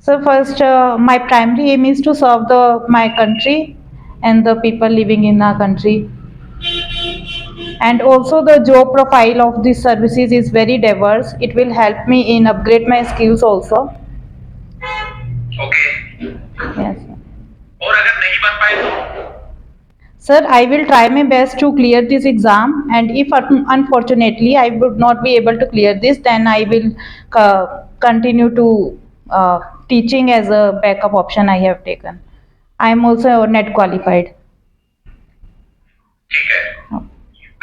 So first, my primary aim is to serve my country and the people living in our country. And also the job profile of these services is very diverse. It will help me in upgrade my skills also. Okay. Yes. और अगर नहीं बन पाए तो? Sir, I will try my best to clear this exam, and if unfortunately I would not be able to clear this, then I will continue to teaching as a backup option I have taken. I am also net qualified. ठीक है।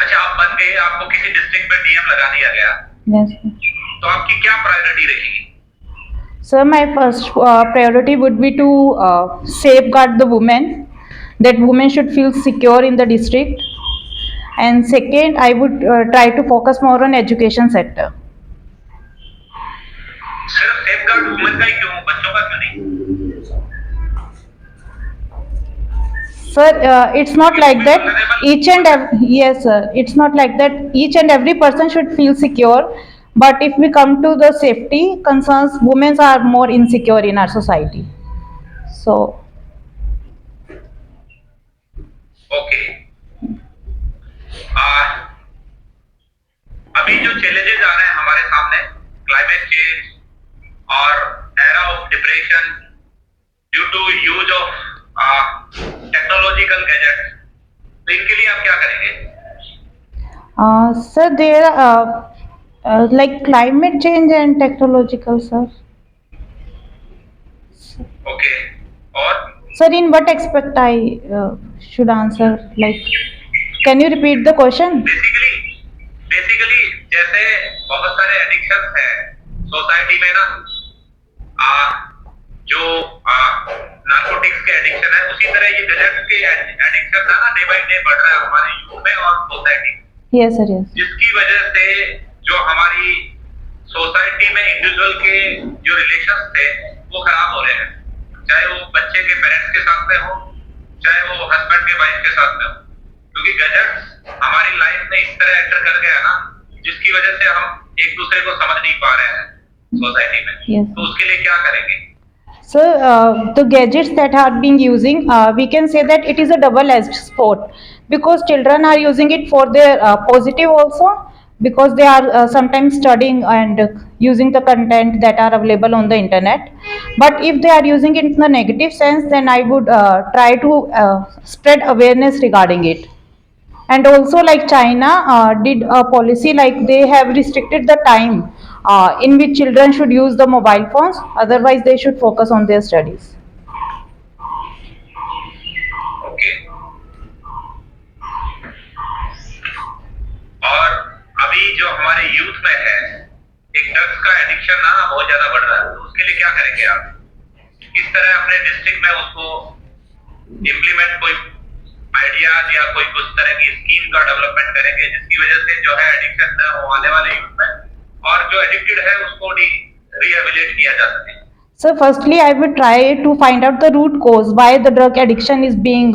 अच्छा, आप बन गए, आपको किसी district में DM लगा दिया गया। Yes. तो आपकी क्या प्रायोरिटी रहेगी? Sir, my first priority would be to safeguard the women, that women should feel secure in the district. And second, I would try to focus more on education sector. सिर्फ safeguard women का ही क्यों, बच्चों का क्यों नहीं? Sir, it's not like that. Yes, sir. It's not like that. Each and every person should feel secure. But if we come to the safety concerns, women are more insecure in our society. So. Okay. अभी जो challenges आ रहे हैं हमारे सामने, climate change और era of depression due to use of technological gadgets, तो इनके लिए आप क्या करेंगे? Sir, there like climate change and technological, sir. Okay. और Sir, in what aspect I should answer? Like, can you repeat the question? Basically जैसे बहुत सारे एडिक्शंस हैं सोसाइटी में ना, जो नार्कोटिक्स के एडिक्शन है, उसी तरह ये गैजेट्स के एडिक्शन है ना, डे बाय डे बढ़ रहा है हमारे यूथ में और सोसाइटी। Yes, sir, yes. जिसकी वजह से जो हमारी सोसाइटी में इंडिविजुअल के जो रिलेशंस थे वो खराब हो रहे हैं, चाहे वो बच्चे के पेरेंट्स के साथ में हो, चाहे वो हस्बैंड के वाइफ के साथ में हो, क्योंकि गैजेट्स हमारी लाइफ में इस तरह एंटर कर गया ना, जिसकी वजह से हम एक दूसरे को समझ नहीं पा रहे हैं सोसाइटी में। Yes. तो उसके लिए क्या करेंगे? So the gadgets that are being using, we can say that it is a double-edged sword, because children are using it for their positive also, because they are sometimes studying and using the content that are available on the internet. But if they are using it in the negative sense, then I would try to spread awareness regarding it. And also, like China did a policy, like they have restricted the time in which children should use the mobile phones, otherwise they should focus on their studies. Okay. और अभी जो हमारे youth में है, एक drugs का addiction ना बहुत ज्यादा बढ़ रहा है, तो उसके लिए क्या करेंगे आप? किस तरह अपने डिस्ट्रिक्ट में उसको इम्प्लीमेंट, कोई आइडियाज या कोई कुछ तरह की स्कीम का डेवलपमेंट करेंगे जिसकी वजह से जो है एडिक्शन न हो आने वाले यूथ में, और जो एडिक्टेड है उसको रिहेबिलिटेट किया जा सके? So firstly, I would try to find out the root cause why the drug addiction is being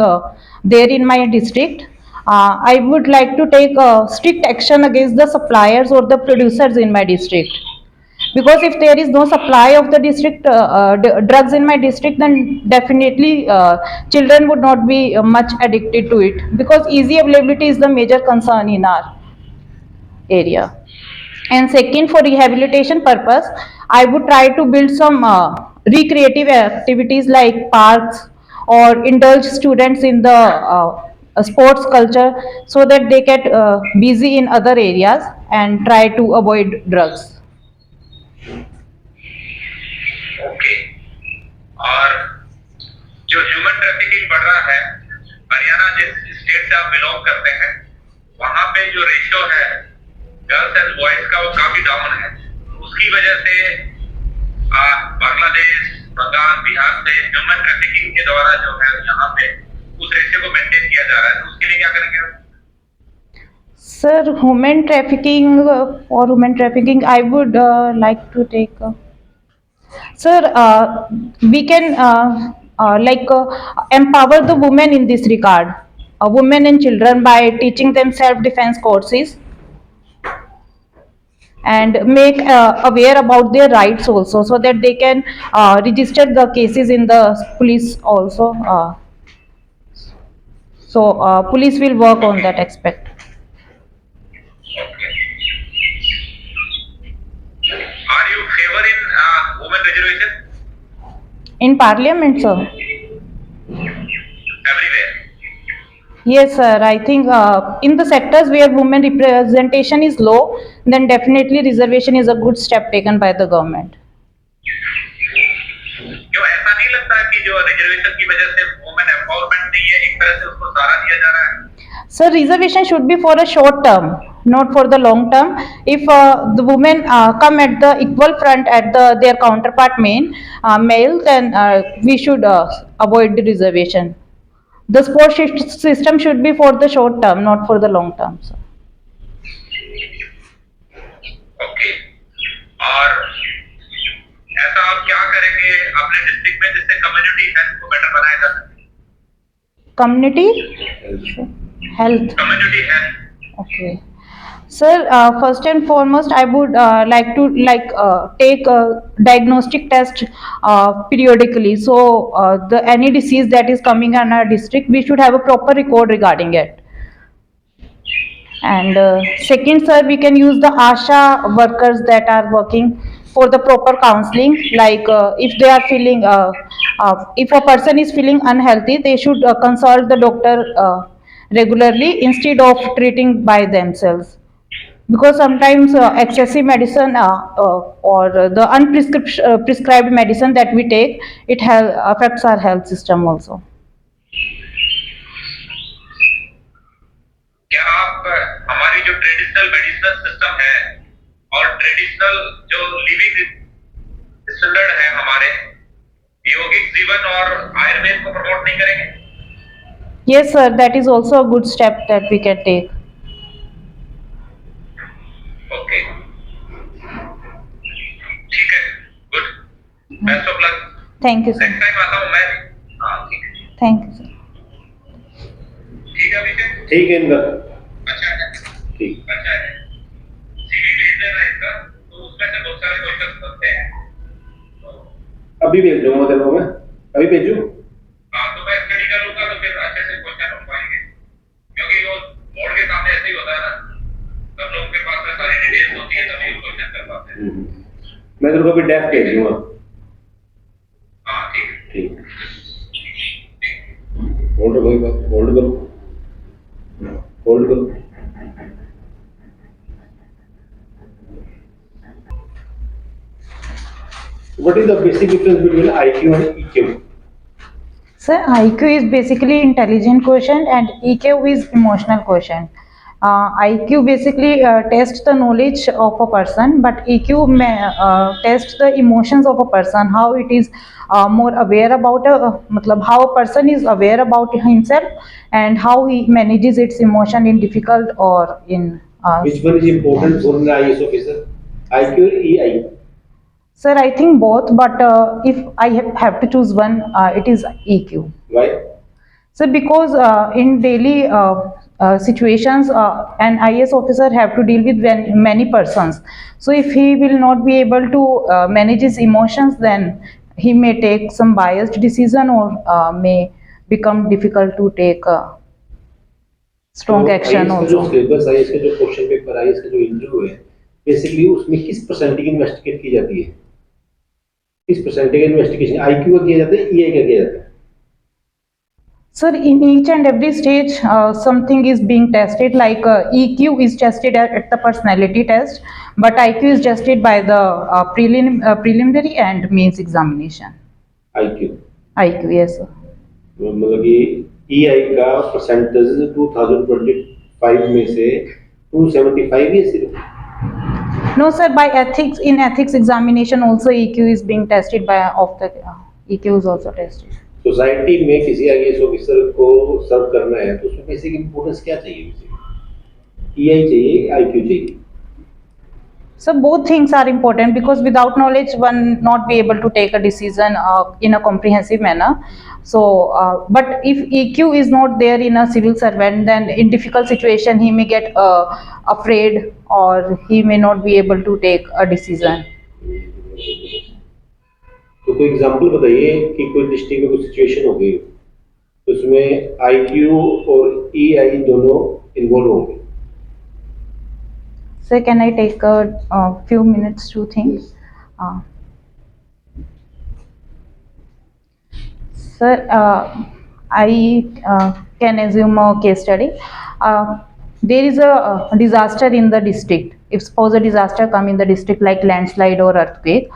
there in my district. I would like to take strict action against the suppliers or the producers in my district. Because if there is no supply of the district drugs in my district, then definitely children would not be much addicted to it, because easy availability is the major concern in our area. And second, for rehabilitation purpose, I would try to build some recreative activities like parks, or indulge students in the sports culture, so that they get busy in other areas and try to avoid drugs. Okay. और जो human trafficking बढ़ रहा है, हरियाणा जिस state से आप belong करते हैं, वहां पे जो रेशियो है गर्ल्स एंड बॉयज का वो काफी डाउन है। उसकी वजह से बांग्लादेश, बंगाल, बिहार से ह्यूमन ट्रैफिकिंग के द्वारा जो है यहाँ पे उस रेशियो को मेंटेन किया जा रहा है, तो उसके लिए क्या करेंगे आप? Sir, for human trafficking, I would like to take. Sir, we can empower the women in this regard, women and children, by teaching them self-defense courses. and make aware about their rights also, so that they can register the cases in the police also. Police will work on that aspect. Are you favor in women reservation? In parliament, sir? Everywhere. Yes, sir. I think in the sectors where women representation is low, then definitely reservation is a good step taken by the government. क्यों ऐसा नहीं लगता कि जो reservation की वजह से women empowerment नहीं है, एक तरह से उसको सहारा दिया जा रहा है? So reservation should be for a short term, not for the long term. If the women come at the equal front at their counterpart male, then we should avoid the reservation. The sport system should be for the short term, not for the long term. So. Okay. और ऐसा आप क्या करेंगे अपने district में जिससे community health को better बनाया जा सके? Community health. Community health. Okay. Sir, first and foremost, I would like to take a diagnostic test periodically. So, the any disease that is coming in our district, we should have a proper record regarding it. And second, sir, we can use the ASHA workers that are working for the proper counseling. Like if they are feeling, if a person is feeling unhealthy, they should consult the doctor regularly instead of treating by themselves. Because sometimes excessive medicine or the prescribed medicine that we take, it affects our health system also. क्या आप हमारी जो traditional medicinal system है और traditional जो living standard है हमारे यौगिक जीवन और आयुर्वेद को प्रमोट नहीं करेंगे? Yes, sir, that is also a good step that we can take. Okay, ठीक है, good, best of luck. Thank you, sir. Next time आता हूँ मैं। हाँ ठीक है। Thank you, sir. ठीक है अभिषेक। ठीक है इनका। अच्छा है। ठीक। अच्छा है। सीवी भेज देना इसका, तो उसमें से बहुत सारे क्वेश्चन बनते हैं। अभी भेज दूंगा तेरे को मैं। अभी भेजूं? हाँ तो मैं स्टडी करूँगा तो फिर अच्छे से क्वेश्चन हो पाएंगे, क्योंकि वो बोर्ड के सामने ऐसे ही होता है ना, सब लोगों के पास में सारी डिटेल्स होती है तभी वो क्वेश्चन कर पाते हैं। मैं तेरे को अभी डेफ भेज दूंगा। हाँ ठीक है। ठीक। होल्ड करो, होल्ड करो, होल्ड करो। What is the basic difference between IQ and EQ? Sir, IQ is basically intelligent quotient and EQ is emotional quotient. IQ basically tests the knowledge of a person, but EQ may test the emotions of a person, how it is more aware about how a person is aware about himself and how he manages its emotion in difficult or in. Which one is important for an IS officer? IQ or EI? Sir, I think both, but if I have to choose one, it is EQ. Why? So because in daily situations, an IAS officer have to deal with many persons. So if he will not be able to manage his emotions, then he may take some biased decision or may become difficult to take strong action IAS का also. जो syllabus IAS का जो question paper IAS का जो interview है, basically उसमें किस percentage investigate की जाती है? किस परसेंटेज इन्वेस्टिगेशन IQ का किया जाता है, EI का किया जाता है? Sir, in each and every stage, something is being tested. Like EQ is tested at the personality test, but IQ is tested by the preliminary and mains examination. IQ. IQ, yes, sir. मतलब कि EI का percentage 2025 में से 275 है सिर्फ। No, sir. By ethics, in ethics examination, also EQ is being tested by EQ is also tested. Society में किसी IAS officer को सर्व करना है तो उसमें बेसिक इंपोर्टेंस क्या चाहिए? EI चाहिए, IQ चाहिए? So both things are important because without knowledge one not be able to take a decision in a comprehensive manner. So but if EQ is not there in a civil servant, then in difficult situation he may get afraid, or he may not be able to take a decision. तो कोई example बताइए कि कोई district में कोई situation हो गई तो उसमें आईक्यू और ईआई दोनों इन्वॉल्व होंगे. So can I take a few minutes to think? Sir, I can assume a case study. There is a disaster in the district. If suppose a disaster come in the district like landslide or earthquake,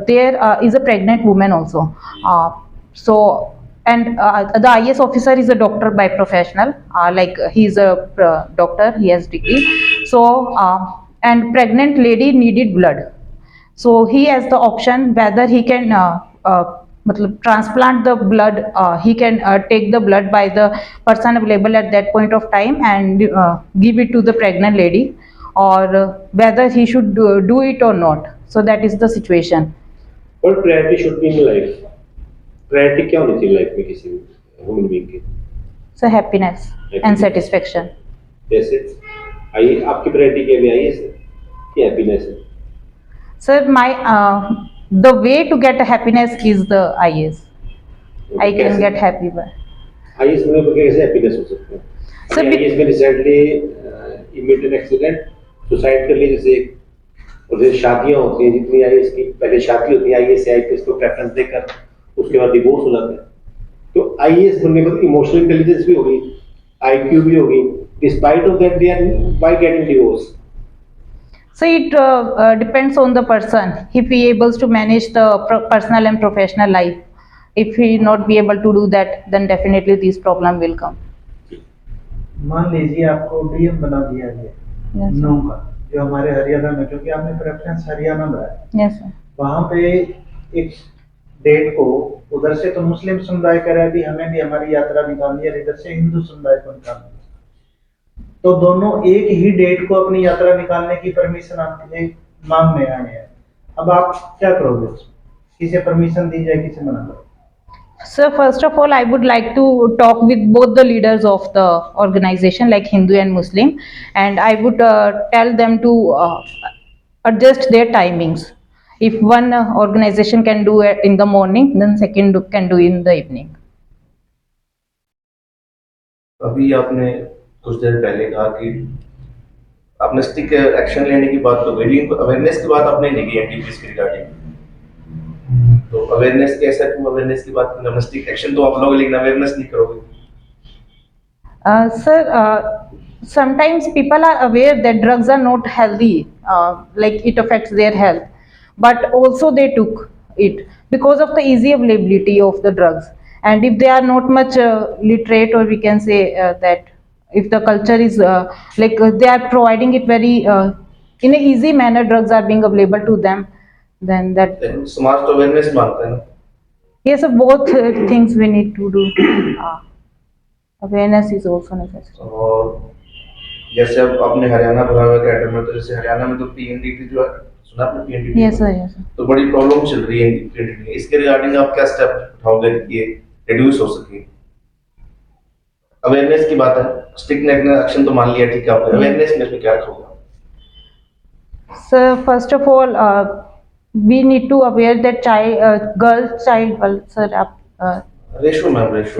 there is a pregnant woman also. So and the IS officer is a doctor by professional. Like he is a doctor, he has degree. So and pregnant lady needed blood. So he has the option whether he can transplant the blood. He can take the blood by the person available at that point of time and give it to the pregnant lady, or whether he should do it or not. So that is the situation. What priority should be in life? Priority क्या होनी चाहिए life में किसी human being की? So happiness and satisfaction. जैसे आई आपकी priority क्या है? आई कि हैप्पीनेस है? Sir, my the way to get happiness is the IS. I can get happy by. IAS में कैसे हैप्पीनेस हो सकता है? Sir, आईएएस में recently emit an accident, suicide कर ली जैसे, और जैसे शादियां होती हैं जितनी आईएएस की पहले शादी होती है आईएएस से आईपीएस को प्रेफरेंस देकर उसके बाद डिवोर्स हो जाता है. तो आईएएस बनने के बाद इमोशनल इंटेलिजेंस भी होगी, आईक्यू भी होगी, despite of that they are why getting divorce. So it depends on the person. If he able to manage the personal and professional life, if he not be able to do that, then definitely this problem will come. मान लीजिए आपको DM बना दिया गया. Yes, sir. नौ का जो हमारे हरियाणा में, क्योंकि आपने प्रेफरेंस हरियाणा में है, Yes, sir. वहाँ पे एक डेट को उधर से तो मुस्लिम समुदाय कह रहा है भी हमें भी हमारी यात्रा निकालनी है, इधर से हिंदू समुदाय को निकालनी है. तो दोनों एक ही डेट को अपनी यात्रा निकालने की परमिशन आपके मांगने आए हैं. अब आप क्या करोगे? किसे परमिशन दी जाए, किसे मना करो? So first of all, I would like to talk with both the leaders of the organization, like Hindu and Muslim, and I would tell them to adjust their timings. If one organization can do it in the morning, then second can do in the evening. अभी आपने कुछ देर पहले कहा कि आपने stick action लेने की बात तो करी, अवेयरनेस की बात आपने नहीं की एनटीपीएस के रिगार्डिंग. तो अवेयरनेस कैसा, तुम अवेयरनेस की बात करना, स्टिक एक्शन तो आप लोग लेकिन अवेयरनेस नहीं करोगे. Sir, sometimes people are aware that drugs are not healthy, like it affects their health, but also they took it because of the easy availability of the drugs. And if they are not much literate, or we can say that if the culture is they are providing it very in a easy manner, drugs are being available to them, then that. समाज तो awareness मांगता है ना. Yes, so both things we need to do. Awareness is also necessary. और जैसे अब आपने हरियाणा भरा हुआ कैडर में, तो जैसे हरियाणा में तो पीएनडीटी जो है, सुना आपने PNDT? Yes, sir. Yes, sir. तो बड़ी प्रॉब्लम चल रही है पीएनडीटी. इसके रिगार्डिंग आप क्या स्टेप उठाओगे कि ये रिड्यूस हो सके? अवेयरनेस की बात है, स्टिक एक्शन तो मान लिया, ठीक है, आप अवेयरनेस में क्या रखोगे? So first of all, we need to aware that child, sir,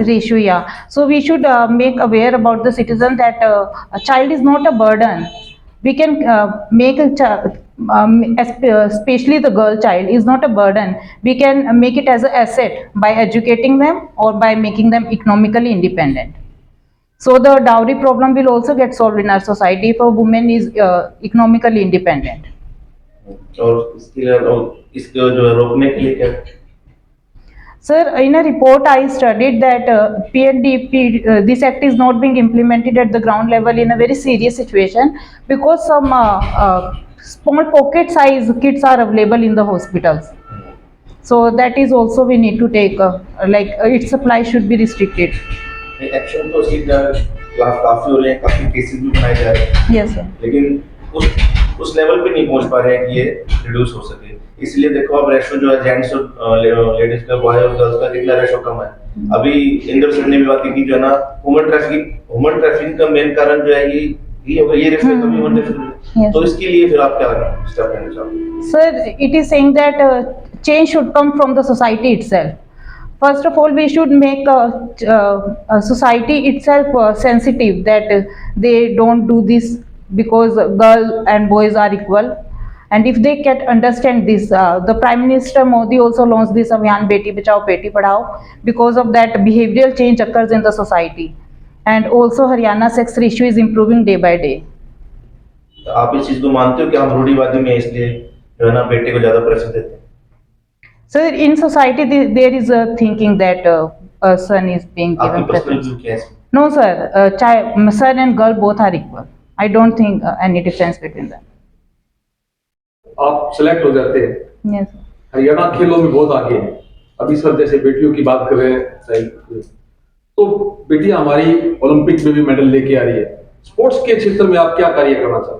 ratio, yeah. So we should make aware about the citizen that a child is not a burden. We can make a child, especially the girl child, is not a burden. We can make it as an asset by educating them or by making them economically independent. So the dowry problem will also get solved in our society if a woman is economically independent. और इसको जो रोकने के लिए क्या? Sir, in a report I studied that PNDP, this act is not being implemented at the ground level in a very serious situation because some small pocket size kits are available in the hospitals. So that is also we need to take, its supply should be restricted. Action तो काफी हो रहे हैं, काफी cases भी बनाए जा रहे हैं. Yes, sir. लेकिन उस लेवल पे नहीं पहुंच पा रहे हैं कि ये रिड्यूस हो सके। इसलिए देखो अब रेशो जो है जेंट्स और लेडीज का, बॉय और गर्ल्स का कितना रेशो कम है। अभी इंदर सर ने भी बात की कि जो है ना ह्यूमन ट्रैफिकिंग का मेन कारण जो है ये रेशो कम ह्यूमन ट्रैफिकिंग। Yes. तो इसके लिए फिर आप क्या स्टेप लेना चाहोगे? Sir, it is saying that change should come from the society itself. First of all, we should make a society itself sensitive that they don't do this because girl and boys are equal. And if they can understand this, the Prime Minister Modi also launched this Abhiyan Beti Bachao Beti Padhao. Because of that, behavioral change occurs in the society. And also Haryana sex ratio is improving day by day. तो आप इस चीज को मानते हो कि हम रूढ़िवादी में हैं, इसलिए जो है ना बेटे को ज्यादा प्रेफरेंस देते हैं? So in society there is a thinking that a son is being आपकी given पर्सनल preference. व्यू क्या है इसमें? No sir, son and girl both are equal. I don't think any difference between them. आप select हो जाते हैं। Yes. Haryana खेलों में बहुत आगे है। अभी सर जैसे बेटियों की बात कर रहे हैं, तो बेटियां हमारी ओलंपिक में भी मेडल लेके आ रही है। स्पोर्ट्स के क्षेत्र में आप क्या कार्य करना चाहते हैं?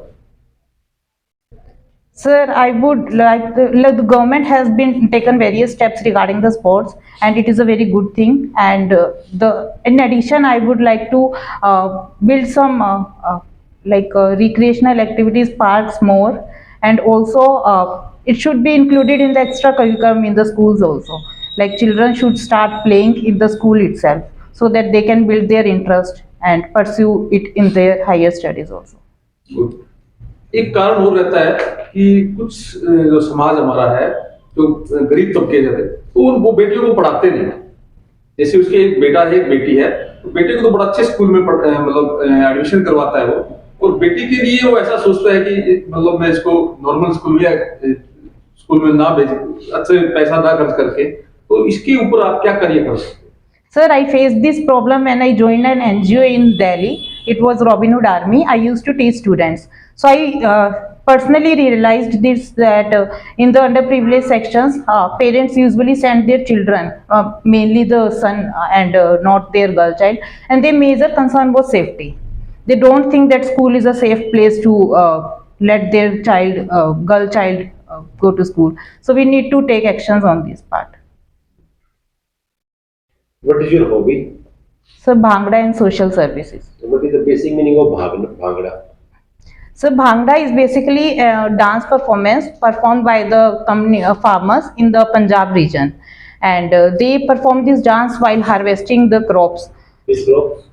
Sir, I would like the government has been taken various steps regarding the sports, and it is a very good thing. And in addition, I would like to build some recreational activities parks more, and also it should be included in the extra curriculum in the schools also. Like children should start playing in the school itself, so that they can build their interest and pursue it in their higher studies also. Good. एक कारण और रहता है कि कुछ जो समाज हमारा है, जो गरीब तबके जाते हैं, तो वो बेटियों को पढ़ाते नहीं। जैसे उसके एक बेटा है, एक बेटी है, तो बेटे को तो बड़ा अच्छे स्कूल में मतलब एडमिशन करवाता है वो, और बेटी के लिए वो ऐसा सोचता है कि मतलब मैं इसको नॉर्मल स्कूल में ना भेज, अच्छे पैसा ना खर्च करके। तो इसके ऊपर आप क्या कार्य कर सकते हैं? Sir, I faced this problem when I joined an NGO in Delhi. It was Robin Hood Army. I used to teach students. So I personally realized this, that in the underprivileged sections, parents usually send their children, mainly the son and not their girl child, and their major concern was safety. They don't think that school is a safe place to let their child, girl child, go to school. So we need to take actions on this part. What is your hobby? So Bhangra and social services. What is the basic meaning of Bhangra? So Bhangra is basically a dance performance performed by the farmers in the Punjab region, and they perform this dance while harvesting the crops. Which crops?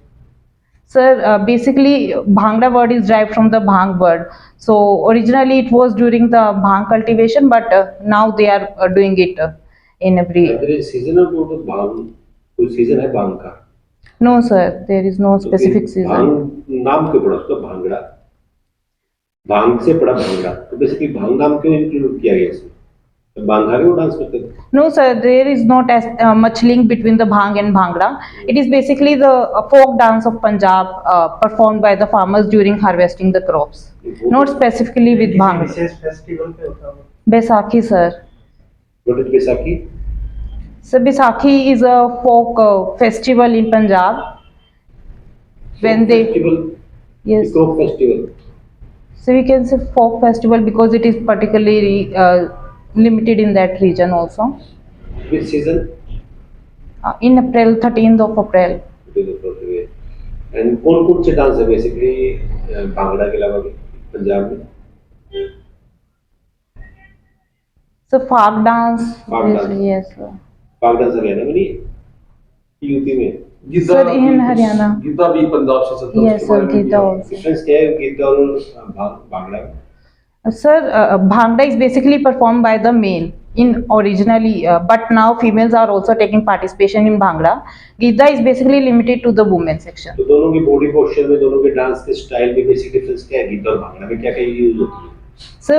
Sir, basically Bhangra word is derived from the Bhang word. So originally it was during the Bhang cultivation, but now they are doing it in every. There is seasonal for the Bhang. कोई season है भांग का? No sir, there is no specific season. भांग नाम क्यों पड़ा उसका भांगड़ा? भांग से पड़ा भांगड़ा, तो बेसिकली भांग नाम क्यों इंक्लूड किया गया इसमें? तो भांगड़ा वो डांस करते थे? No sir, there is not as much link between the Bhang and Bhangra. It is basically the folk dance of Punjab performed by the farmers during harvesting the crops. Not specifically with Bhangra. विशेष festival पे होता है। Baisakhi sir. What is Baisakhi? So Baisakhi is a folk festival in Punjab. When they festival, yes, crop festival. so we can say folk festival because it is particularly limited in that region also. Which season? In April, 13th of April. And कौन-कौन से dance है basically bhangra के अलावा पंजाब में? So folk dance. Folk dance. Yes sir. फाग dance Haryana में नहीं है? यूपी में? Gita Sir, in Haryana. Gita भी पंजाब से चलता है। Yes sir, Geeta also. Difference क्या है गीत और भांगड़ा में? Sir, Bhangra is basically performed by the male in originally, but now females are also taking participation in Bhangra. Geeta is basically limited to the women section. तो दोनों की body posture में, दोनों के डांस के स्टाइल में basic difference क्या है? गीत और भांगड़ा में क्या-क्या यूज होती है? So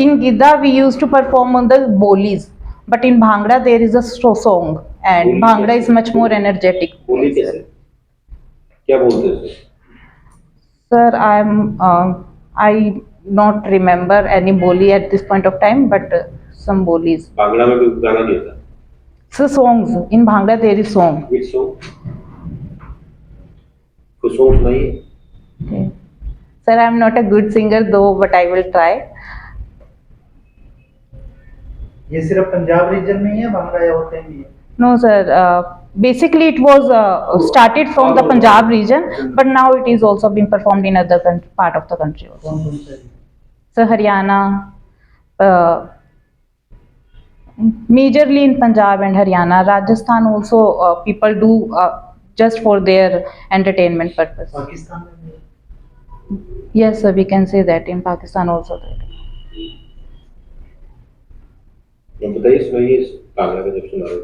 in Geeta we used to perform on the bolis, but in Bhangra there is a song, and Boli Bhangra कैसे? is much more energetic. बोली कैसे? क्या बोलते हैं उसे? Sir, I not remember any boli at this point of time, but some bolis. Bhangra में कोई गाना नहीं होता? So songs in Bhangra there is song. Which song? कोई song सुनाइए? Okay. Sir, I'm not a good singer though, but I will try. ये सिर्फ Punjab reason में ही है भांगड़ा या और कहीं भी है? No, sir. Basically, it was started from the Punjab region, but now it is also being performed in other part of the country also. कौन कौन से? So Haryana, majorly in Punjab and Haryana. Rajasthan also people do just for their entertainment purpose. Pakistan में भी है? Yes, sir, we can say that in Pakistan also. That. तो बताइए, सुनाइए इस भांगड़ा का जब सुना रहे हो।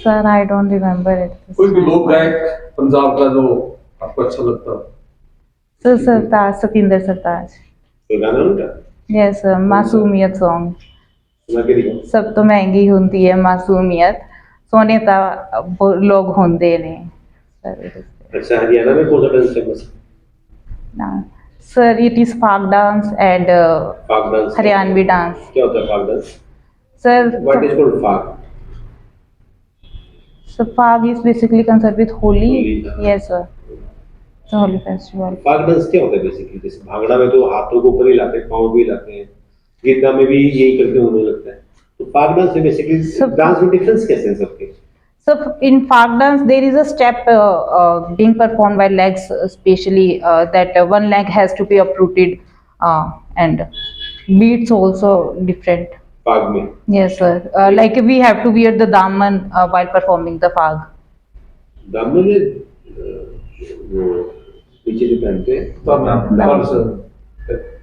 Sir, I don't remember it. कोई भी लोक गायक पंजाब का जो आपको अच्छा लगता हो? Sir, Sartaj, Satinder Sartaj. कोई गाना उनका Yes, sir, मासूमियत song. सुना के दिखाओ। सब तो महंगी होती है मासूमियत, सोने ता लोग होंदे ने. Sir, it is there. अच्छा, हरियाणा में कौन सा डांस फेमस है? Now, sir, it is folk dance and फाग डांस। Haryanvi dance. क्या होता है फाग dance? Sir, what is called फाग? so Fag is basically concerned with Holi. Holi. Yes, sir. It's a Holi festival. फाग dance क्या होता है बेसिकली? जैसे भांगड़ा में तो हाथों को ऊपर ही लाते हैं, पाँव भी लाते हैं, गीता में भी यही करते हैं, उन्हें लगता है। तो फाग डांस में बेसिकली डांस में डिफरेंस कैसे है सबके? So in folk dance, there is a step being performed by legs, especially that one leg has to be uprooted, and beats also different. फाग में Yes, sir. Like we have to wear the daman while performing the fag. दामन में वो पीछे जो पहनते हैं, दामन सर,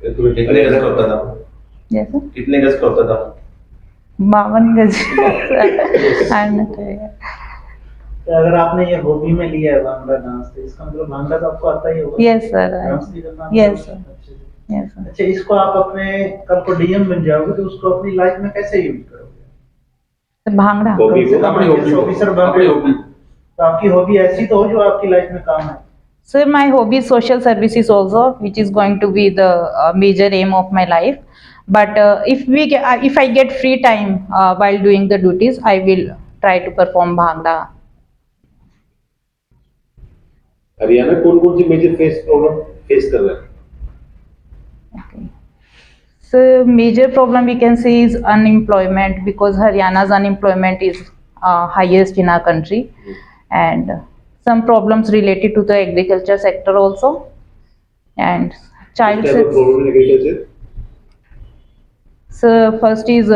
कितने गज का होता था? Yes, sir. कितने गज का होता था? 52 गज. I'm not aware. तो अगर आपने ये हॉबी में लिया है भांगड़ा डांस, तो इसका मतलब भांगड़ा तो आपको आता ही होगा? Yes, sir. डांस भी करना? Yes, sir. अच्छे से। Yes, sir. अच्छा, इसको आप अपने कल को डीएम बन जाओगे तो उसको अपनी लाइफ में कैसे यूज करोगे? भांगड़ा. हॉबी कम से कम अपनी IAS हॉबी, ऑफिसर बन अपनी रहे हो, हॉबी। तो आपकी हॉबी ऐसी तो हो जो आपकी लाइफ में काम है। So my hobby is social services also, which is going to be the major aim of my life. But if I get free time while doing the duties, I will try to perform bhangra. Haryana कौन कौन सी major problem face कर रहा है? Okay. So major problem we can say is unemployment, because Haryana's unemployment is highest in our country, and some problems related to the agriculture sector also, and child Type of sex. problem in agriculture? So first is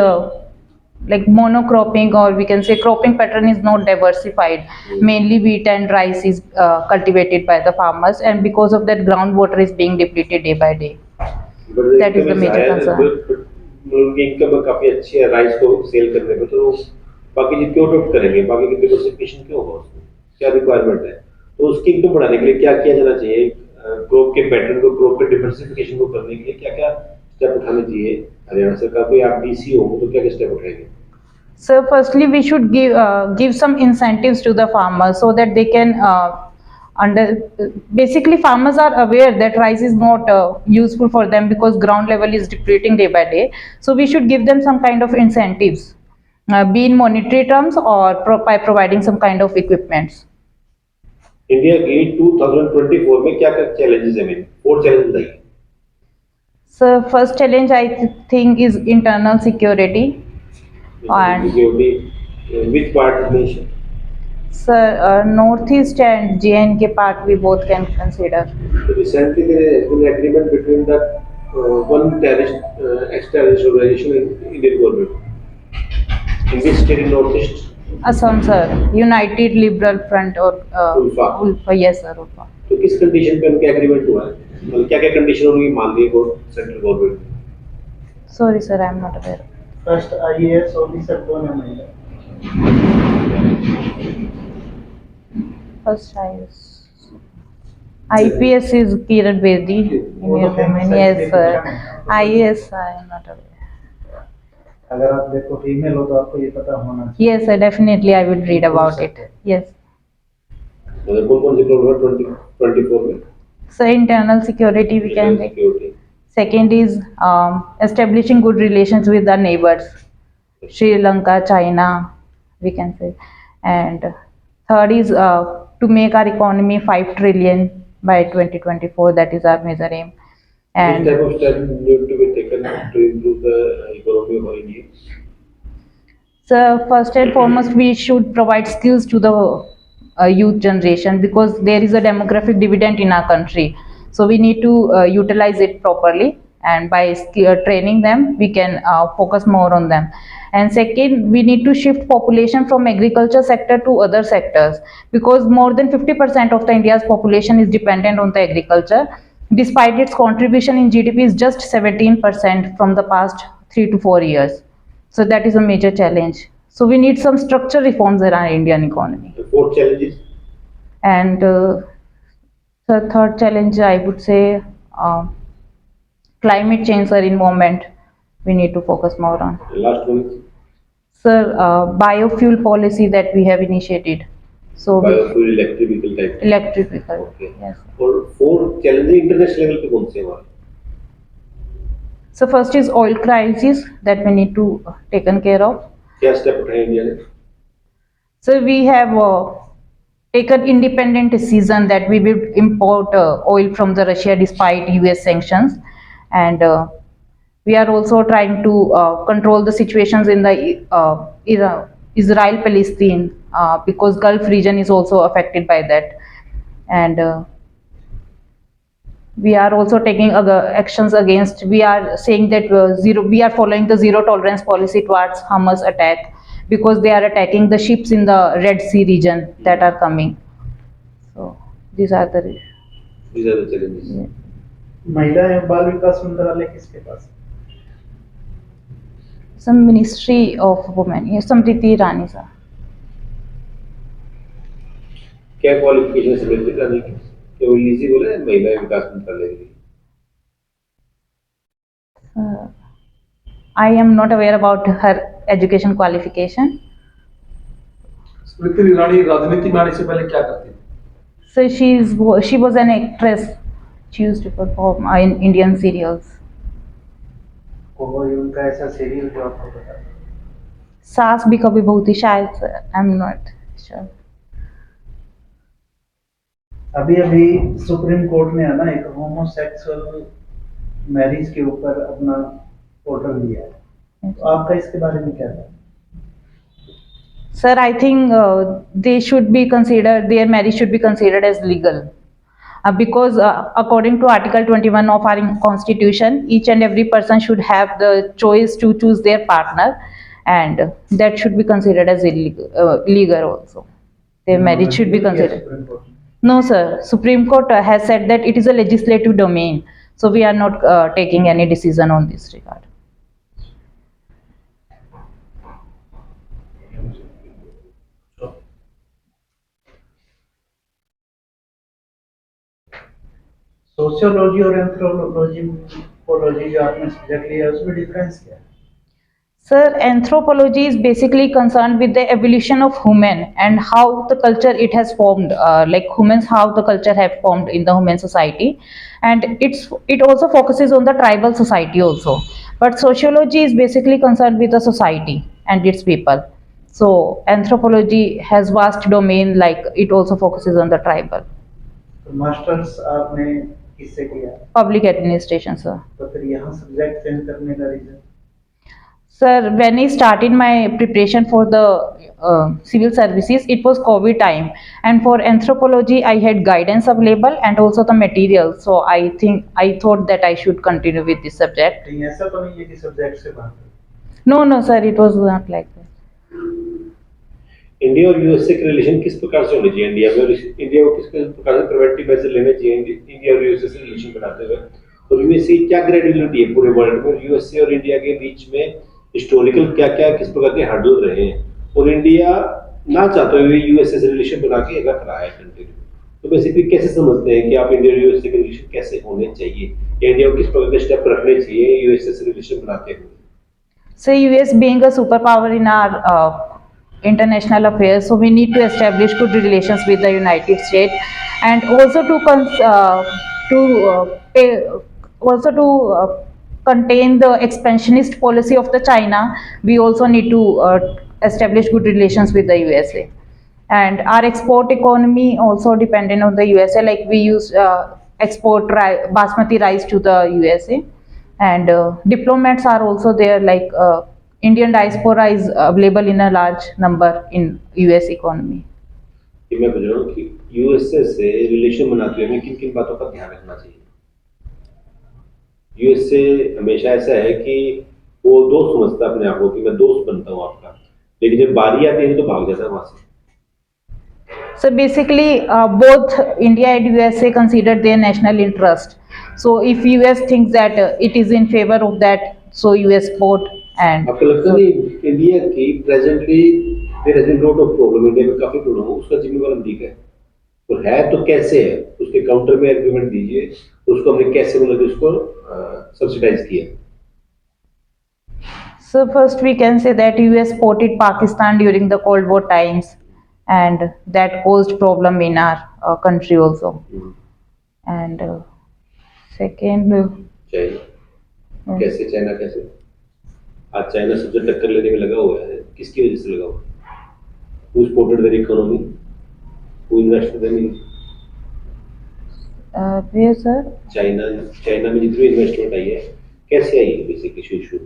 like monocropping, or we can say cropping pattern is not diversified. Mainly wheat and rice is cultivated by the farmers, and because of that groundwater is being depleted day by day. But That is the major concern. उनकी income काफी अच्छी है rice को cell करने में, तो बाकी जी क्यों अडॉप्ट करेंगे? बाकी की डिवर्सिफिकेशन क्यों होगा उसमें? क्या रिक्वायरमेंट है? तो उसकी इनकम बढ़ाने के लिए क्या किया जाना चाहिए? क्रॉप के पैटर्न को, क्रॉप के डिवर्सिफिकेशन को करने के लिए क्या क्या स्टेप उठाने चाहिए? हरियाणा सरकार को, आप डीसी हो तो क्या क्या स्टेप उठाएंगे? So firstly, we should give some incentives to the farmers so that they can basically farmers are aware that rice is not useful for them because ground level is depleting day by day. So we should give them some kind of incentives, be in monetary terms or by providing some kind of equipments. India Gate 2024 में क्या क्या challenges है? मेरे 4 challenge बताइए। So first challenge I think is internal security. And security, which part is mentioned? Sir, northeast and JNK part we both can consider. So recently there has been an agreement between the one terrorist ex-terrorist organization and Indian government. In which state in northeast? Assam, sir. United Liberal Front or ULFA. ULFA. Yes, sir. ULFA. तो किस condition पे उनका agreement हुआ है? मतलब क्या क्या condition उनकी मान ली है सेंट्रल गवर्नमेंट ने? Sorry, sir. I am not aware. First IAS officer कौन है महिला? First, IPS is Kiran Bedi. वो तो famous है, Yes, इसलिए sir. पूछा मैंने। IAS, I am not aware. अगर आप देखो फीमेल हो तो आपको ये पता होना चाहिए। Yes, sir. Definitely, I will read about it. Yes. मतलब कौन कौन सी प्रॉब्लम है 2024 में? So internal security we can say. Security, Second is establishing good relations with our neighbors, Sri Lanka, China, we can say. And third is to make our economy 5 trillion by 2024. That is our major aim. Which And type of steps need to be taken to improve the economy of our India? so first and foremost, we should provide skills to the youth generation, because there is a demographic dividend in our country. So we need to utilize it properly, and by training them, we can focus more on them. And second, we need to shift population from agriculture sector to other sectors, because more than 50% of the India's population is dependent on the agriculture. Despite its contribution in GDP is just 17% from the past 3 to 4 years. So that is a major challenge. So we need some structural reforms in our Indian economy. The fourth challenge is And the third challenge, I would say, uh, climate change or environment. We need to focus more on. the last one is Sir, biofuel policy that we have initiated. So biofuel electric vehicle type. electric vehicle. Okay. Yes. और fourth challenge international level पे कौन से हैं हमारे? So first is oil crisis that we need to taken care of. क्या step उठाए India ने? So we have taken independent decision that we will import oil from the Russia despite US sanctions, and we are also trying to control the situations in the Israel-Palestine, because Gulf region is also affected by that, and we are also taking actions against. We are saying that we are following the zero tolerance policy towards Hamas attack, because they are attacking the ships in the Red Sea region that are coming. So these are the These are the challenges. महिला एवं बाल विकास मंत्रालय किसके पास है? some Ministry of Women. Yes, Samriti Irani sir. क्या qualification समृद्धि कराने की? केवल इजी बोले महिला विकास मंत्रालय के लिए? I am not aware about her education qualification. Smriti Irani राजनीति में आने से पहले क्या करती थी? So she was an actress. She used to perform in Indian serials. कोई उनका ऐसा सीरियल जो आपको पता है? सास भी कभी बहुत ही शायद, आई एम नॉट श्योर. अभी अभी सुप्रीम कोर्ट ने है ना एक होमोसेक्सुअल मैरिज के ऊपर अपना ऑर्डर दिया है, तो आपका इसके बारे में क्या है? Sir, I think they should be considered, their marriage should be considered as legal. Because according to Article 21 of our Constitution, each and every person should have the choice to choose their partner, and that should be considered as legal also. Their marriage should be considered. Supreme court ने? No, sir. Supreme Court has said that it is a legislative domain, so we are not taking any decision on this regard. Sociology और anthropology जो आपने subject लिया है उसमें difference क्या है? Sir, anthropology is basically concerned with the evolution of human and how the culture it has formed, like humans, how the culture have formed in the human society, and it also focuses on the tribal society also. But sociology is basically concerned with the society and its people. So anthropology has vast domain, like it also focuses on the tribal. तो masters आपने किससे किया? Public administration, sir. तो फिर यहाँ subject change करने का reason? Sir, when I started my preparation for the civil services, it was COVID time, and for anthropology, I had guidance available and also the material. So I thought that I should continue with this subject. कहीं ऐसा तो नहीं है कि subject से बाहर? No, no, sir, it was not like that. India और USA के रिलेशन किस प्रकार से होने चाहिए इंडिया में, और इंडिया को किस प्रकार से प्रिवेंटिव मेजर लेने चाहिए इंडिया और यूएसए से रिलेशन बनाते हुए, और यूएसए की क्या क्रेडिबिलिटी है पूरे वर्ल्ड में, यूएसए और इंडिया के बीच में हिस्टोरिकल क्या क्या किस प्रकार के हर्डल रहे हैं, और इंडिया ना चाहते हुए यूएसए से रिलेशन बना के रख रहा है कंटिन्यू. तो बेसिकली कैसे समझते हैं कि आप इंडिया और यूएसए के रिलेशन कैसे होने चाहिए, या इंडिया को किस प्रकार के स्टेप रखने चाहिए यूएसए से रिलेशन बनाते हुए? So US being a superpower in our international affairs, so we need to establish good relations with the United States, and also to contain the expansionist policy of the China. We also need to establish good relations with the USA. And our export economy also dependent on the USA. Like we use export basmati rice to the USA, and diplomats are also there. Like Indian diaspora is available in a large number in US economy. कि मैं पूछ रहा हूँ कि USA से relation बनाते हुए हमें किन किन बातों का ध्यान रखना चाहिए? यूएसए हमेशा ऐसा है कि वो दोस्त समझता है अपने आप को कि मैं दोस्त बनता हूँ आपका, लेकिन जब बारी आती है तो भाग जाता है वहां से. So basically, both India and USA consider their national interest. So if US thinks that it is in favor of that, so US support. And आपको लगता नहीं इंडिया की presently there has been lot of problem, India में काफी problem है, उसका जिम्मेवार America है? और है तो कैसे है? उसके काउंटर में एग्रीमेंट दीजिए, उसको हमने कैसे मतलब उसको सब्सिडाइज किया? So first we can say that US supported Pakistan during the Cold War times, and that caused problem in our country also. And second, China कैसे? चाइना कैसे? आज चाइना सबसे टक्कर लेने में लगा हुआ है, किसकी वजह से लगा हुआ है? Who supported their economy? Who invested them in? yes sir. China में जितनी इन्वेस्टमेंट आई है कैसे आई है? बेसिकली इशू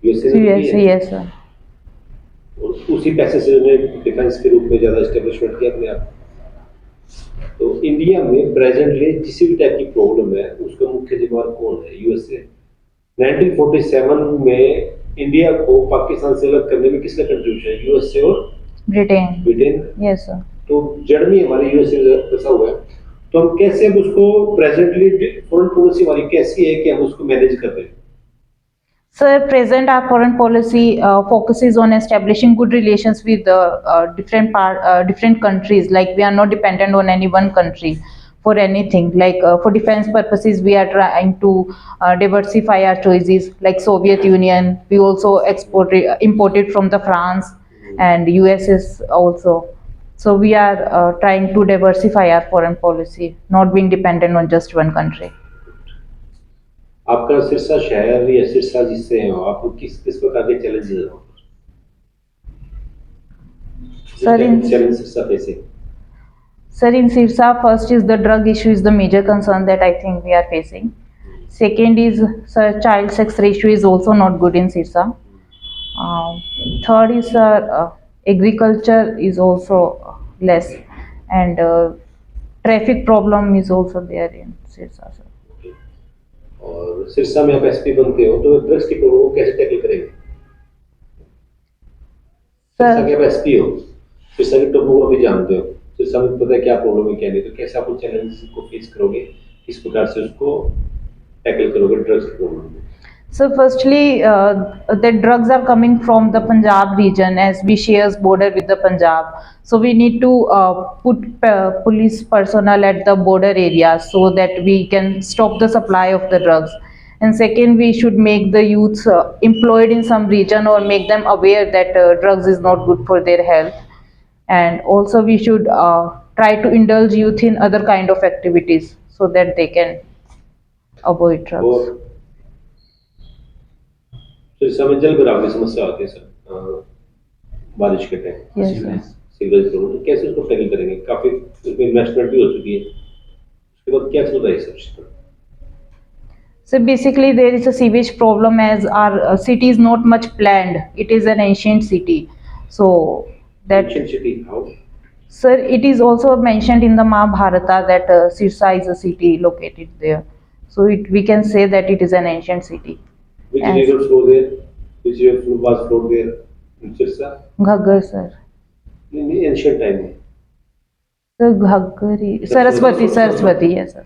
यूएसए ने Yes, की है, yes sir. और उसी पैसे से उन्होंने डिफेंस के रूप में ज्यादा एस्टेब्लिशमेंट किया अपने आप. तो इंडिया में प्रेजेंटली किसी भी टाइप की प्रॉब्लम है उसका मुख्य जिम्मेदार कौन है? यूएसए. 1947 में इंडिया को पाकिस्तान से अलग करने में किसका कंट्रीब्यूशन है? यूएसए और ब्रिटेन. Yes sir. तो जड़ में हमारे यूएसए फंसा हुआ है. तो हम कैसे अब उसको प्रेजेंटली फॉरेन पॉलिसी हमारी कैसी है कि हम उसको मैनेज कर रहे हैं? Sir, present our foreign policy focuses on establishing good relations with different countries. Like we are not dependent on any one country for anything. Like for defense purposes, we are trying to diversify our choices. Like Soviet Union, we also imported from the France and USS also. So we are trying to diversify our foreign policy, not being dependent on just one country. आपका सिरसा शहर या सिरसा जिससे हैं आपको किस किस प्रकार के चैलेंजेस हैं? Challenge Sirsa facing? Sir, in Sirsa, first is the drug issue is the major concern that I think we are facing. Second is, sir, child sex ratio is also not good in Sirsa. Third is, sir, agriculture is also less, and traffic problem is also there in Sirsa, sir. और सिरसा में आप SP बनते हो तो drugs की problem को कैसे tackle करेंगे? सिरसा के आप एसपी हो, सिरसा की टोपोग्राफी जानते हो, सिरसा में पता है क्या प्रॉब्लम है क्या नहीं, तो कैसे आप उन चैलेंजेस को फेस करोगे, किस प्रकार से उसको टैकल करोगे ड्रग्स की प्रॉब्लम में? So firstly, the drugs are coming from the Punjab region as we shares border with the Punjab. So we need to put police personnel at the border areas so that we can stop the supply of the drugs. And second, we should make the youths employed in some region or make them aware that drugs is not good for their health. And also we should try to indulge youth in other kind of activities so that they can avoid drugs. Sirsa में जल भराव की समस्या आती है sir बारिश के time. Yes, sir. Sewerage problem, तो कैसे उसको टैकल करेंगे? काफी उसमें इन्वेस्टमेंट भी हो चुकी है, उसके बाद क्या चल रहा है सब? So basically there is a sewage problem as our city is not much planned. It is an ancient city. So that Ancient city, how? Sir, it is also mentioned in the Mahabharata that Sirsa is a city located there. So we can say that it is an ancient city. Which river flow there? Which river was flowed there in Sirsa? Ghaggar, sir. In the ancient time. So Ghaggari, Saraswati, yes, sir.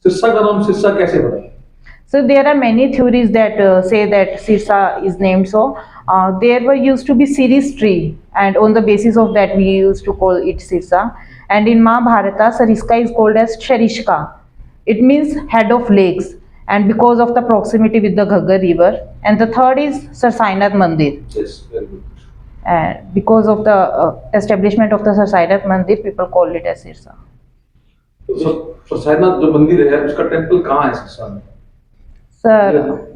Sirsa का नाम सिरसा कैसे पड़ा? So there are many theories that say that Sirsa is named so. There were used to be Siris tree, and on the basis of that we used to call it Sirsa. And in Mahabharata, Sariska is called as Sharishka. It means head of lakes, and because of the proximity with the Ghaggar river. And the third is Sir Sainath Mandir. Yes, very good. And because of the establishment of the Sir Sainath Mandir, people call it as Sirsa. So Sainath जो मंदिर है उसका temple कहाँ है सिरसा में? Sir,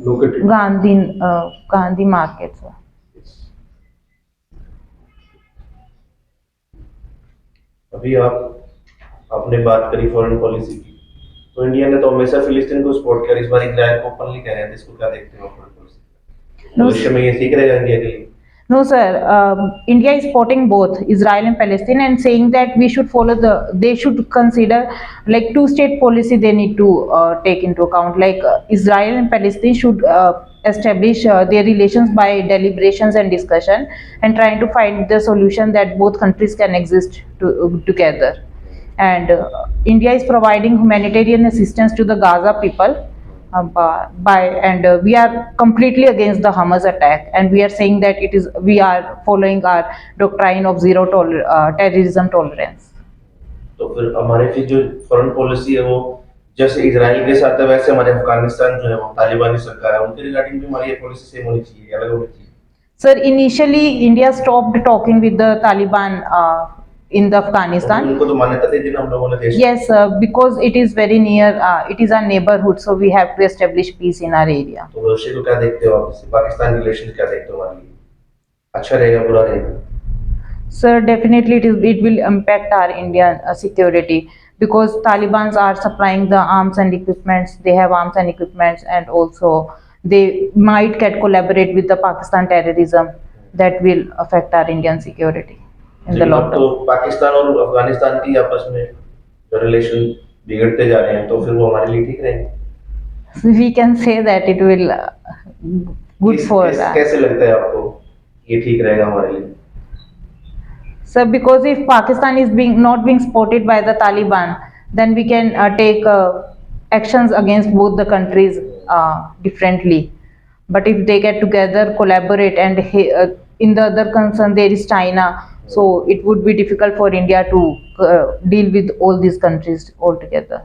located Gandhi market, sir. अभी आपने बात करी फॉरेन पॉलिसी की, तो इंडिया ने तो हमेशा फिलिस्तीन को सपोर्ट किया, इस बार इजराइल को ओपनली कह रहे हैं, इसको क्या देखते हो फॉरेन पॉलिसी? No, भविष्य में ये ठीक रहेगा इंडिया के लिए? no, sir. India is supporting both Israel and Palestine and saying that we should follow they should consider like two-state policy they need to take into account. Like Israel and Palestine should establish their relations by deliberations and discussion and trying to find the solution that both countries can exist together. And India is providing humanitarian assistance to the Gaza people we are completely against the Hamas attack, and we are saying that we are following our doctrine of terrorism tolerance. तो फिर हमारे फिर जो foreign policy है वो जैसे Israel के साथ है वैसे हमारे अफगानिस्तान जो है वो तालिबानी सरकार है उनके रिगार्डिंग भी हमारी ये पॉलिसी सेम होनी चाहिए, अलग होनी चाहिए? Sir, initially India stopped talking with the Taliban in the Afghanistan. उनको तो मान्यता दे दी ना हम लोगों ने देश? Yes, because it is very near, it is our neighborhood, so we have to establish peace in our area. तो भविष्य को क्या देखते हो आप, पाकिस्तान रिलेशन क्या देखते हो हमारे लिए? अच्छा रहेगा, बुरा रहेगा? Sir, definitely it will impact our Indian security because Taliban's are supplying the arms and equipments. They have arms and equipments, and also they might get collaborate with the Pakistan terrorism that will affect our Indian security in the long तो term. Pakistan और अफगानिस्तान की आपस में जो relation बिगड़ते जा रहे हैं तो फिर वो हमारे लिए ठीक रहेंगे? We can say that it will good for that. कैसे लगता है आपको ये ठीक रहेगा हमारे लिए? So because if Pakistan is not being supported by the Taliban, then we can take actions against both the countries differently. But if they get together, collaborate, and in the other concern there is China, so it would be difficult for India to deal with all these countries altogether.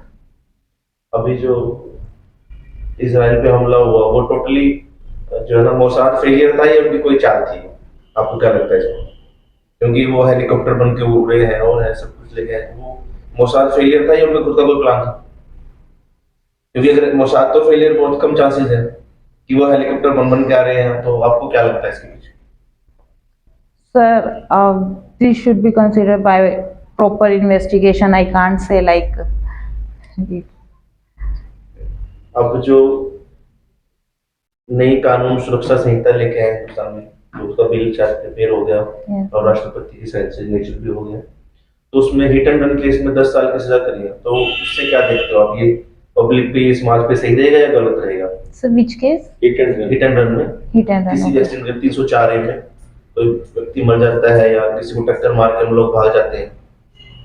अभी जो Israel पे हमला हुआ वो totally जो है ना Mossad failure था या उनकी कोई चाल थी? आपको क्या लगता है इसमें? क्योंकि वो हेलीकॉप्टर बन के उड़े हैं और है सब कुछ लेके हैं, वो मोसाद फेलियर था या उनका खुद का कोई प्लान था? क्योंकि अगर मोसाद तो फेलियर बहुत कम चांसेस है कि वो हेलीकॉप्टर बन के आ रहे हैं, तो आपको क्या लगता है इसके पीछे? Sir, this should be considered by proper investigation. I can't say like. अब जो नई कानून सुरक्षा संहिता लेके आए हिंदुस्तान में, तो उसका बिल शायद प्रिपेयर हो गया और राष्ट्रपति की साइड से सिग्नेचर भी हो गया, तो उसमें हिट एंड रन केस में 10 साल की सजा करी है, तो उससे क्या देखते हो आप? ये पब्लिक पे, ये समाज पे सही रहेगा या गलत रहेगा? So which case? Hit and run में Hit and run. किसी Okay. एक्सीडेंट में 304 में कोई व्यक्ति मर जाता है या किसी को टक्कर मार के हम लोग भाग जाते हैं,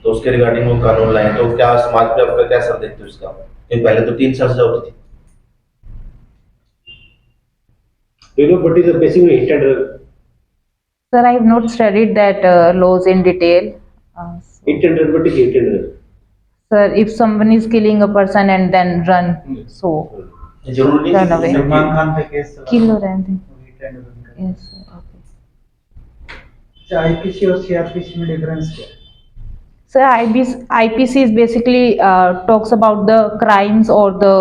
तो उसके रिगार्डिंग वो कानून लाए, तो क्या समाज पे आपका क्या असर देखते हो इसका? क्योंकि पहले तो 3 साल सजा होती थी। Do you know what is the basically hit and run? Sir, I have not studied that laws in detail. Hit and run, what is hit and run? Sir, if someone is killing a person and then run, so जरूरी Run away. Salman Khan पे case चला। kill or anything. Hit and run का। Yes, sir. Okay. अच्छा, IPC और CrPC में difference क्या है? So IPC is basically talks about the crimes or the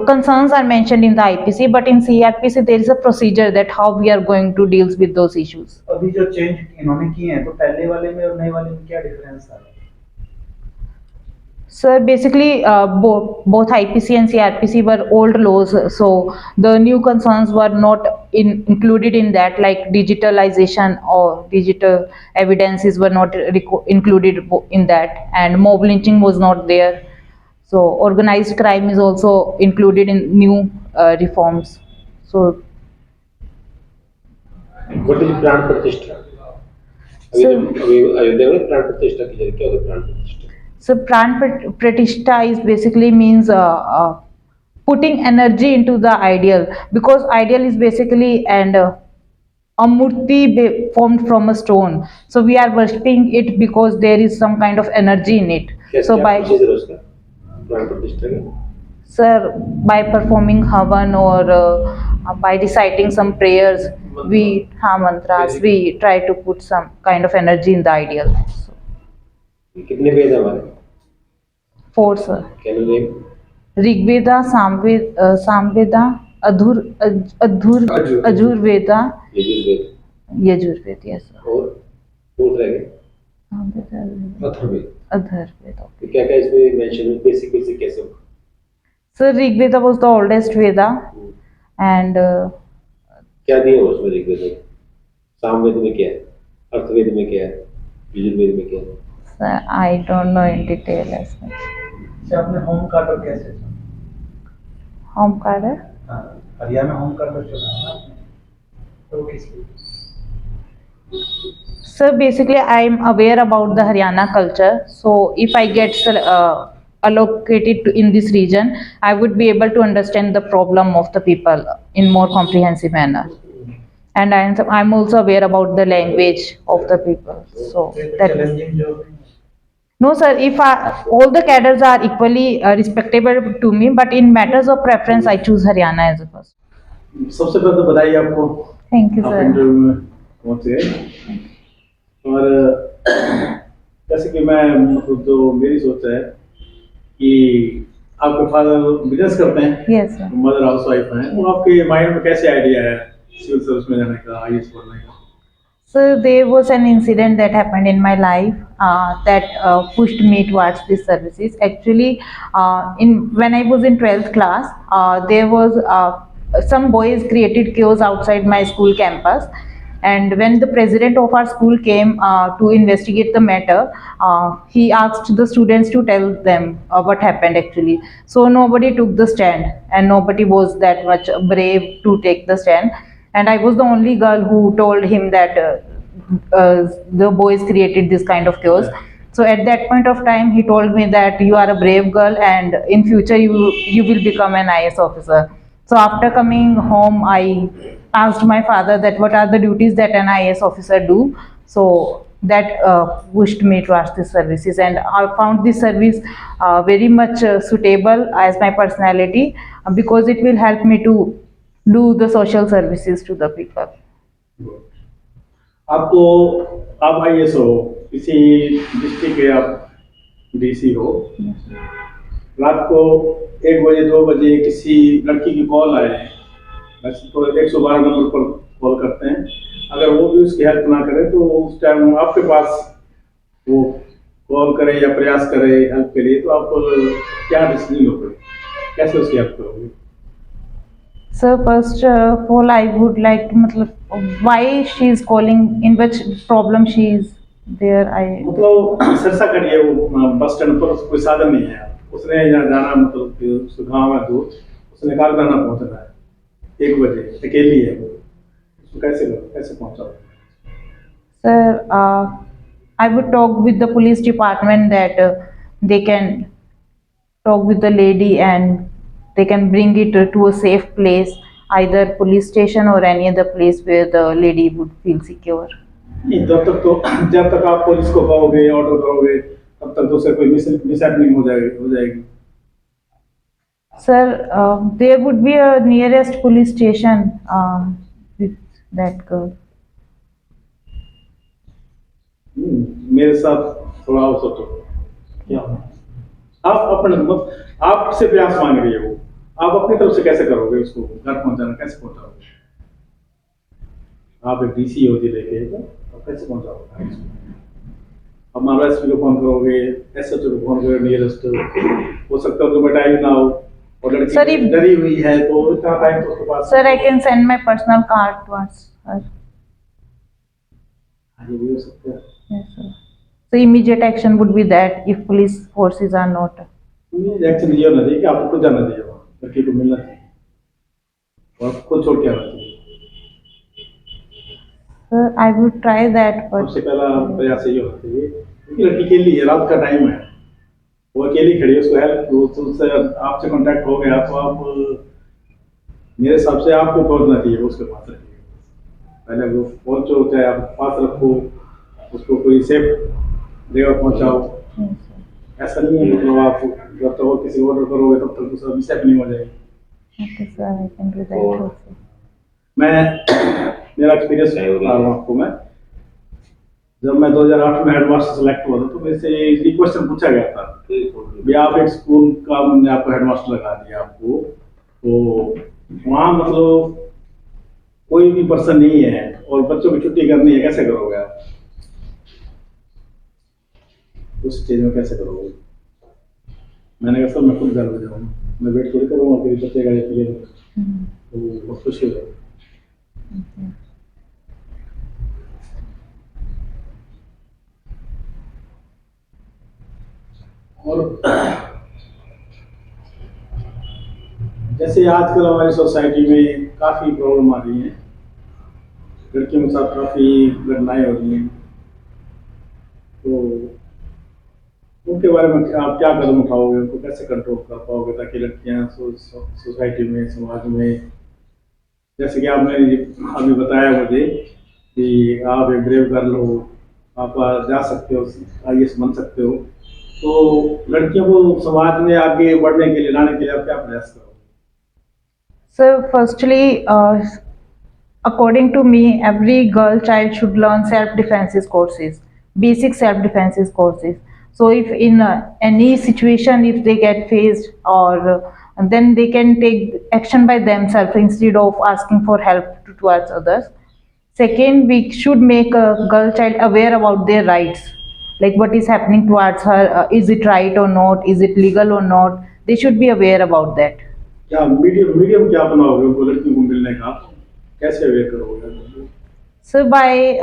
concerns are mentioned in the IPC, but in CRPC there is a procedure that how we are going to deal with those issues. अभी जो change इन्होंने किए हैं तो पहले वाले में और नए वाले में क्या डिफरेंस है? Sir, basically both IPC and CRPC were old laws, so the new concerns were not included in that, like digitalization or digital evidences were not included in that, and mob lynching was not there. So organized crime is also included in new reforms. So What is प्राण प्रतिष्ठा? अभी अयोध्या में प्राण प्रतिष्ठा की जा रही है, क्या होता है प्राण प्रतिष्ठा? So pran pratishtha is basically means putting energy into the ideal, because ideal is basically a murti formed from a stone. So we are worshipping it because there is some kind of energy in it. So by प्राण प्रतिष्ठा का? Sir, by performing havan or by reciting some prayers, we mantras, we try to put some kind of energy in the ideal. So, कितने वेद है हमारे? 4, sir. Can you name? Rigveda, Samaveda, अधुर्वेदा, Yajurveda Yajurveda. Yes, sir. और fourth रह गए अथर्ववेद। अथर्ववेद. तो क्या क्या इसमें मेंशन है, बेसिक बेसिक कैसे होगा? So Rigveda was the oldest Veda, and क्या दिया हुआ उसमें ऋग्वेद में? सामवेद में क्या है, अर्थवेद में क्या है, यजुर्वेद में क्या है? I don't know in detail as much. अच्छा, आपने होम कार्ड कैसे चुना? Home card है? हाँ, हरियाणा होम कार्ड चुना है ना आपने? तो किस लिए? So basically, I'm aware about the Haryana culture. So if I get allocated in this region, I would be able to understand the problem of the people in more comprehensive manner. And I'm also aware about the language of the people. So that challenging जो no, sir. If all the cadres are equally respectable to me, but in matters of preference, I choose Haryana as a first. सबसे पहले तो बधाई आपको, Thank you, आप sir. Interview में पहुंच गए। और जैसे कि मैं मतलब जो मेरी सोच है कि आपके फादर बिजनेस करते हैं, Yes, sir. Mother house wife हैं, तो आपके माइंड में कैसे आइडिया है सिविल सर्विस में जाने का, आईएएस बनने का? So there was an incident that happened in my life that pushed me towards these services. Actually, when I was in 12th class, there was some boys created chaos outside my school campus. And when the president of our school came to investigate the matter, he asked the students to tell them what happened actually. So nobody took the stand, and nobody was that much brave to take the stand. And I was the only girl who told him that the boys created this kind of chaos. So at that point of time, he told me that you are a brave girl, and in future you will become an IS officer. So after coming home, I asked my father that what are the duties that an IS officer do. So that pushed me towards the services, and I found this service very much suitable as my personality, because it will help me to do the social services to the people. आपको आप IAS हो, किसी district के आप DC हो, रात को 1 बजे 2 बजे किसी लड़की की कॉल आए, वैसे तो 112 नंबर पर कॉल करते हैं, अगर वो भी उसकी हेल्प ना करे तो उस टाइम आपके पास वो कॉल करे या प्रयास करे हेल्प के लिए, तो आप क्या डिसीजन लोगे, कैसे उसकी हेल्प करोगे? So first of all, I would like to मतलब why she is calling, in which problem she is there. मतलब सिरसा करिए, वो बस स्टैंड पर कोई साधन नहीं है, उसने यहाँ जाना मतलब कि उसका गाँव है दूर, उसने कागदाना पहुँचना है 1 बजे, अकेली है वो, उसको कैसे पहुँचाओ? Sir, I would talk with the police department that they can talk with the lady and they can bring it to a safe place, either police station or any other place where the lady would feel secure. नहीं, जब तक आप police को कहोगे, order करोगे, तब तक तो उसे कोई मिसहैपनिंग हो जाएगी। Sir, there would be a nearest police station with that girl. मेरे साथ थोड़ा और सोचो, क्या आप अपने आपसे प्रयास मांग रही है वो, आप अपनी तरफ से कैसे करोगे उसको घर पहुंचाना, कैसे पहुंचाओगे? आप एक डीसी हो जिले के, तो कैसे पहुंचाओगे? अब मान लो एसपी को फोन करोगे, एसएचओ को फोन करोगे, नियरेस्ट हो सकता है तो टाइम ना हो, और लड़की डरी हुई है तो इतना टाइम तो उसके पास। Sir, I can send my personal card towards her. ये भी हो सकता है। Yes, sir. So immediate action would be that if police forces are not. Action ये होना चाहिए कि आपको खुद जाना चाहिए, लड़की को मिलना चाहिए और खुद छोड़ के आना चाहिए। Sir, I would try that, but सबसे पहला प्रयास ये होना चाहिए, क्योंकि लड़की अकेली है, रात का टाइम है, वो अकेली खड़ी है, उसको हेल्प उससे आपसे कांटेक्ट हो गया तो आप मेरे हिसाब से आपको पहुंचना चाहिए उसके पास, पहले वो पहुंचो, चाहे आप पास रखो उसको, कोई सेफ जगह पहुंचाओ। ऐसा नहीं है मतलब आप जब तक किसी ऑर्डर करोगे तब तक तो मिसहैप नहीं हो जाएगी। okay, sir, I can do that also. मेरा एक्सपीरियंस बता रहा हूँ आपको मैं, जब मैं 2008 में हेडमास्टर सेलेक्ट हुआ था तो मेरे से ये क्वेश्चन पूछा गया था भी आप एक स्कूल का हमने आपको हेडमास्टर लगा दिया आपको, तो वहाँ मतलब कोई भी पर्सन नहीं है और बच्चों की छुट्टी करनी है, कैसे करोगे आप? उस स्टेज में कैसे करोगे? मैंने कहा सर मैं खुद घर हो जाऊँगा, मैं वेट थोड़ी करूँगा कि बच्चे गाड़ी के लिए, तो बहुत खुशी हुई। और जैसे आजकल हमारी सोसाइटी में काफ़ी प्रॉब्लम आ रही है, लड़कियों के साथ काफ़ी घटनाएं हो रही हैं, तो उनके बारे में आप क्या कदम उठाओगे, उनको कैसे कंट्रोल कर पाओगे ताकि लड़कियां सोसाइटी में, समाज में, जैसे कि आपने अभी बताया मुझे कि आप एक ब्रेव गर्ल हो, आप जा सकते हो, आईएएस बन सकते हो, तो लड़कियों को समाज में आगे बढ़ने के लिए, लाने के लिए आप क्या प्रयास करोगे? So firstly, according to me, every girl child should learn self-defenses courses, basic self-defenses courses. So if in any situation, if they get faced, or then they can take action by themselves instead of asking for help towards others. Second, we should make a girl child aware about their rights, like what is happening towards her. Is it right or not? Is it legal or not? They should be aware about that. क्या medium medium क्या अपनाओगे उनको लड़कियों को मिलने का, कैसे aware करोगे? So by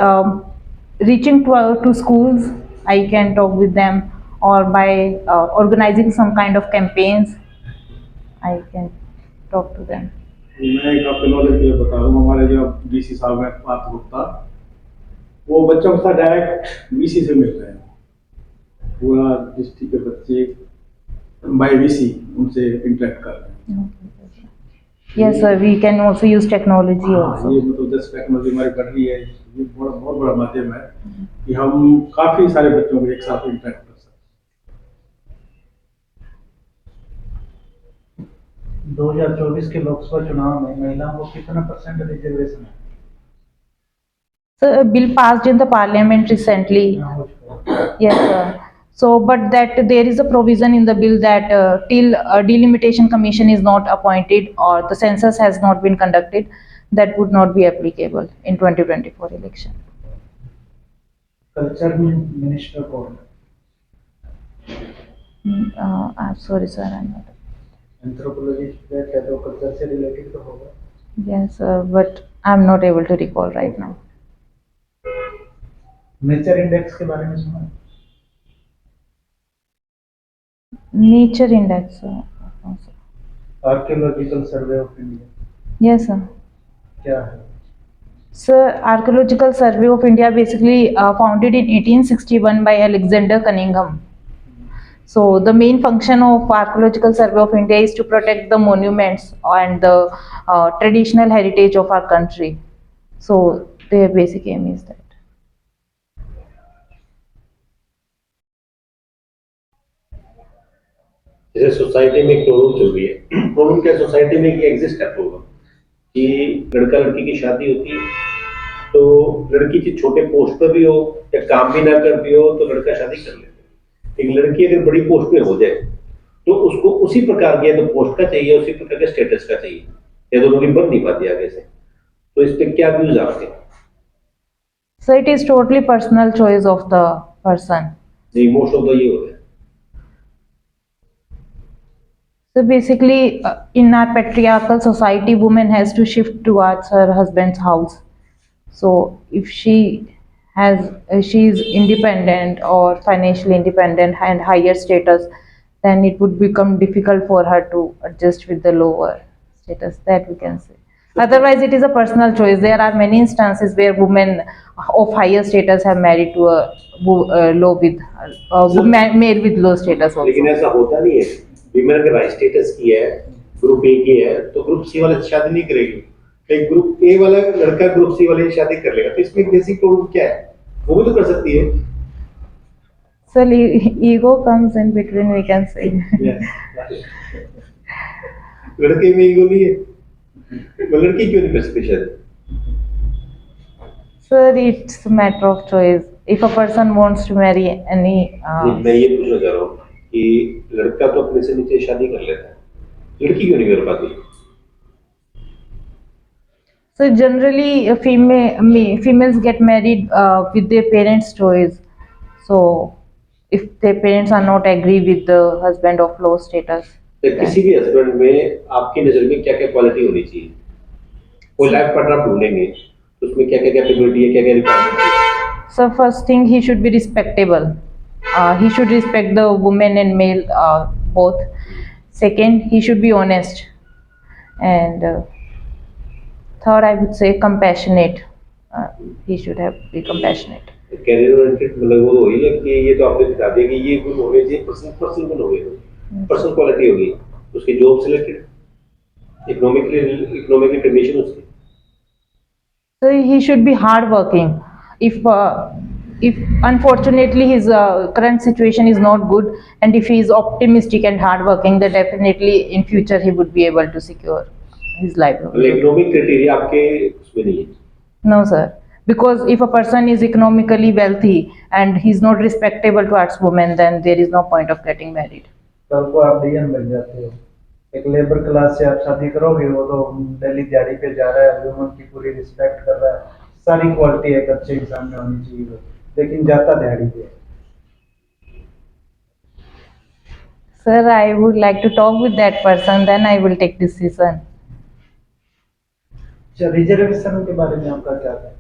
reaching to schools, I can talk with them, or by organizing some kind of campaigns, I can talk to them. मैं एक आपके नॉलेज के लिए बता रहा हूँ, हमारे जो डीसी साहब हैं पार्थ गुप्ता, वो बच्चों के साथ डायरेक्ट वीसी से मिल रहे हैं, पूरा डिस्ट्रिक्ट के बच्चे बाय वीसी उनसे इंटरेक्ट कर रहे हैं। Yes, sir. We can also use technology हाँ, also. ये मतलब जैसे टेक्नोलॉजी हमारी बढ़ रही है, ये बहुत बड़ा माध्यम है कि हम काफी सारे बच्चों को एक साथ इंटरेक्ट कर सकते 2024 के लोकसभा चुनाव में महिलाओं को कितना % रिजर्वेशन है? So a bill passed in the parliament recently. हाँ, हो चुका है। Yes, sir. So, but that there is a provision in the bill that till a delimitation commission is not appointed or the census has not been conducted, that would not be applicable in 2024 election. Culture minister कौन है? I'm sorry, sir, I'm not. Anthropologist है तो culture से related तो होगा। Yes, sir, but I'm not able to recall right now. Nature index के बारे में सुना है? Nature index, sir. No, sir. Archaeological survey of India Yes, sir. क्या है? So, Archaeological Survey of India basically founded in 1861 by Alexander Cunningham. So, the main function of Archaeological Survey of India is to protect the monuments and the traditional heritage of our country. So, their basic aim is that. जैसे society में एक problem चल रही है, problem क्या society में कि exist है प्रॉब्लम कि लड़का लड़की की शादी होती है तो लड़की की छोटे पोस्ट पर भी हो या काम भी ना करती हो तो लड़का शादी कर लेते हैं। एक लड़की अगर बड़ी पोस्ट पे हो जाए तो उसको उसी प्रकार की तो पोस्ट का चाहिए, उसी प्रकार के स्टेटस का चाहिए, या दोनों की बन नहीं पाती आगे से। तो इस पे क्या व्यूज आपके? So, it is totally personal choice of the person. Most of the ये होता है। So basically, in our patriarchal society, woman has to shift towards her husband's house. So if she is independent or financially independent and higher status, then it would become difficult for her to adjust with the lower status. That we can say. Otherwise, it is a personal choice. There are many instances where women of higher status have married to male with low status also. लेकिन ऐसा होता नहीं है। Women अगर high status की है, group A की है, तो ग्रुप सी वाले से शादी नहीं करेगी, एक ग्रुप ए वाला लड़का ग्रुप सी वाले से शादी कर लेगा। तो इसमें बेसिक प्रॉब्लम क्या है? वो भी तो कर सकती है। So ego comes in between, we can say. लड़के में ईगो नहीं है, वो लड़की क्यों नहीं कर सकती शादी? Sir, it's a matter of choice. If a person wants to marry any, मैं ये पूछना चाह रहा हूँ कि लड़का तो अपने से नीचे शादी कर लेता है, लड़की क्यों नहीं कर पाती? so generally, females get married with their parents' choice. So if their parents are not agree with the husband of low status. तो किसी भी हस्बैंड में आपकी नज़र में क्या क्या क्वालिटी होनी चाहिए? कोई लाइफ पार्टनर आप ढूंढेंगे तो उसमें क्या क्या कैपेबिलिटी है, क्या क्या रिक्वायरमेंट है? So first thing, he should be respectable. He should respect the woman and male both. Second, he should be honest. And third, I would say compassionate. He should have be compassionate. Career oriented मतलब वो वही है कि ये तो आपने बता दिया कि ये गुण होने चाहिए, पर्सनल गुण हो गए, पर्सनल क्वालिटी होगी, उसकी जॉब सिलेक्टेड, इकोनॉमिकली कंडीशन उसकी। So he should be hardworking. If unfortunately his current situation is not good, and if he is optimistic and hardworking, then definitely in future he would be able to secure his livelihood. Economic criteria आपके उसमें नहीं है? No, sir. Because if a person is economically wealthy and he's not respectable towards women, then there is no point of getting married. कल को आप DM बन जाते हो, एक लेबर क्लास से आप शादी करोगे, वो तो दिल्ली दिहाड़ी पे जा रहा है, वुमन की पूरी रिस्पेक्ट कर रहा है, सारी क्वालिटी एक अच्छे इंसान में होनी चाहिए, लेकिन जाता दिहाड़ी पे। Sir, I would like to talk with that person, then I will take decision. अच्छा, रिजर्वेशन के बारे में आपका क्या है?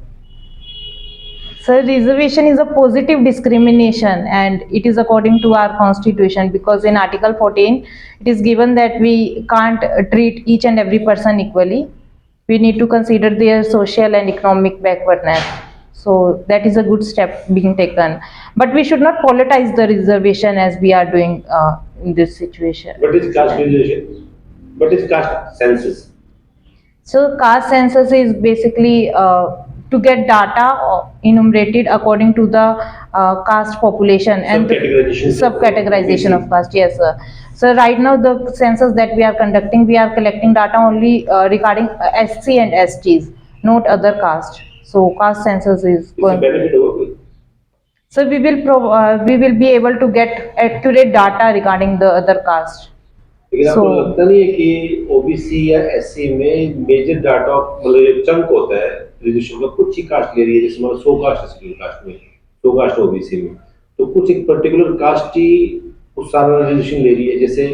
Sir, reservation is a positive discrimination and it is according to our constitution, because in Article 14 it is given that we can't treat each and every person equally. We need to consider their social and economic backwardness. So that is a good step being taken. But we should not politicize the reservation as we are doing in this situation. What is caste reservation? What is caste census? So caste census is basically to get data enumerated according to the caste population and subcategorization of caste. Yes, sir. So right now the census that we are conducting, we are collecting data only regarding SC and STs, not other caste. So caste census is It's a going. benefit over. So we will be able to get accurate data regarding the other caste. लेकिन आपको So- लगता नहीं है कि OBC या SC में major data मतलब एक चंक होता है रिजर्वेशन का, कुछ ही कास्ट ले रही है, जैसे मतलब 100 कास्ट है शेड्यूल कास्ट में, 100 कास्ट ओबीसी में, तो कुछ एक पर्टिकुलर कास्ट ही उस सारा रिजर्वेशन ले रही है, जैसे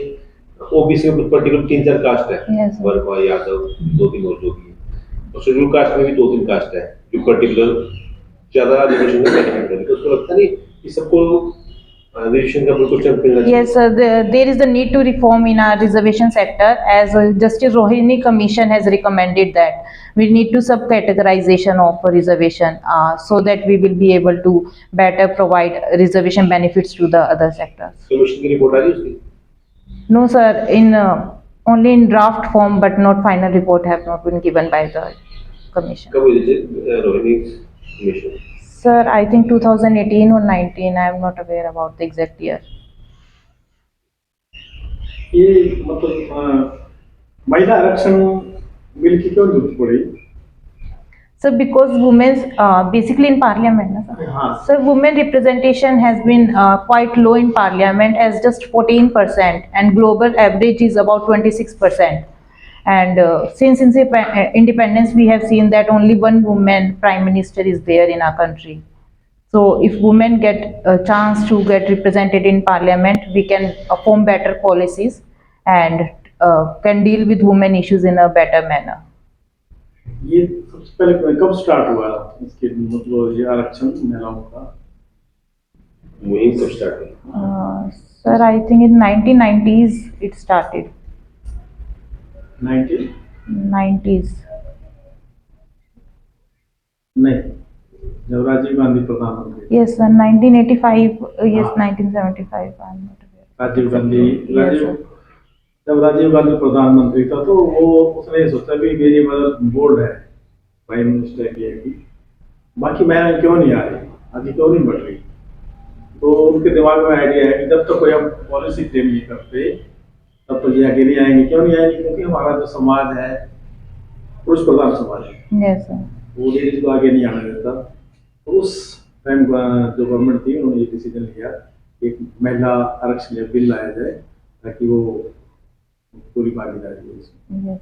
ओबीसी में कुछ पर्टिकुलर 3-4 कास्ट है, Yes, sir. वर्मा, यादव, 2-3 और जो भी है, और शेड्यूल कास्ट में भी 2-3 कास्ट है जो पर्टिकुलर ज्यादा रिजर्वेशन में बेनिफिट है, तो उसको लगता नहीं कि सबको रिजर्वेशन का बिल्कुल चंक मिलना चाहिए? Yes, sir. There is the need to reform in our reservation sector, as Justice Rohini Commission has recommended that we need to subcategorization of reservation, so that we will be able to better provide reservation benefits to the other sectors. Commission की report आ रही है उसकी? No, sir. In only in draft form, but not final report have not been given by the commission. कब हुई थी Rohini commission? Sir, I think 2018 or 19. I am not aware about the exact year. ये मतलब महिला आरक्षण bill की क्यों जरूरत पड़ी? So because women's basically in parliament, na, sir? हाँ। So women representation has been quite low in parliament, as just 14%, and global average is about 26%. And since independence, we have seen that only one woman prime minister is there in our country. So if women get a chance to get represented in parliament, we can form better policies and can deal with women issues in a better manner. ये सबसे पहले कब start हुआ इसके मतलब ये आरक्षण महिलाओं का? मुहिम कब स्टार्ट हुई? Sir, I think in 1990s it started. 90s. नहीं, जब राजीव गांधी प्रधानमंत्री। Yes, sir. 1985. Yes, 1975. I'm not aware. Rajiv Gandhi Yes, sir. जब राजीव गांधी प्रधानमंत्री था तो वो उसने सोचा कि मेरी मदद बोल्ड है प्राइम मिनिस्टर की, बाकी मैं क्यों नहीं आ रही, आगे क्यों नहीं बढ़ रही, तो उनके दिमाग में आइडिया है कि जब तक कोई हम पॉलिसी फ्रेम नहीं करते तब तो ये आगे नहीं आएंगे। क्यों नहीं आएंगे? क्योंकि हमारा जो समाज है पुरुष प्रधान समाज है, Yes, sir. वो लेडीज को आगे नहीं आने देता। तो उस टाइम जो गवर्नमेंट थी उन्होंने ये डिसीजन लिया एक महिला आरक्षण बिल लाया जाए ताकि वो पूरी भागीदारी हो इसमें। Yes.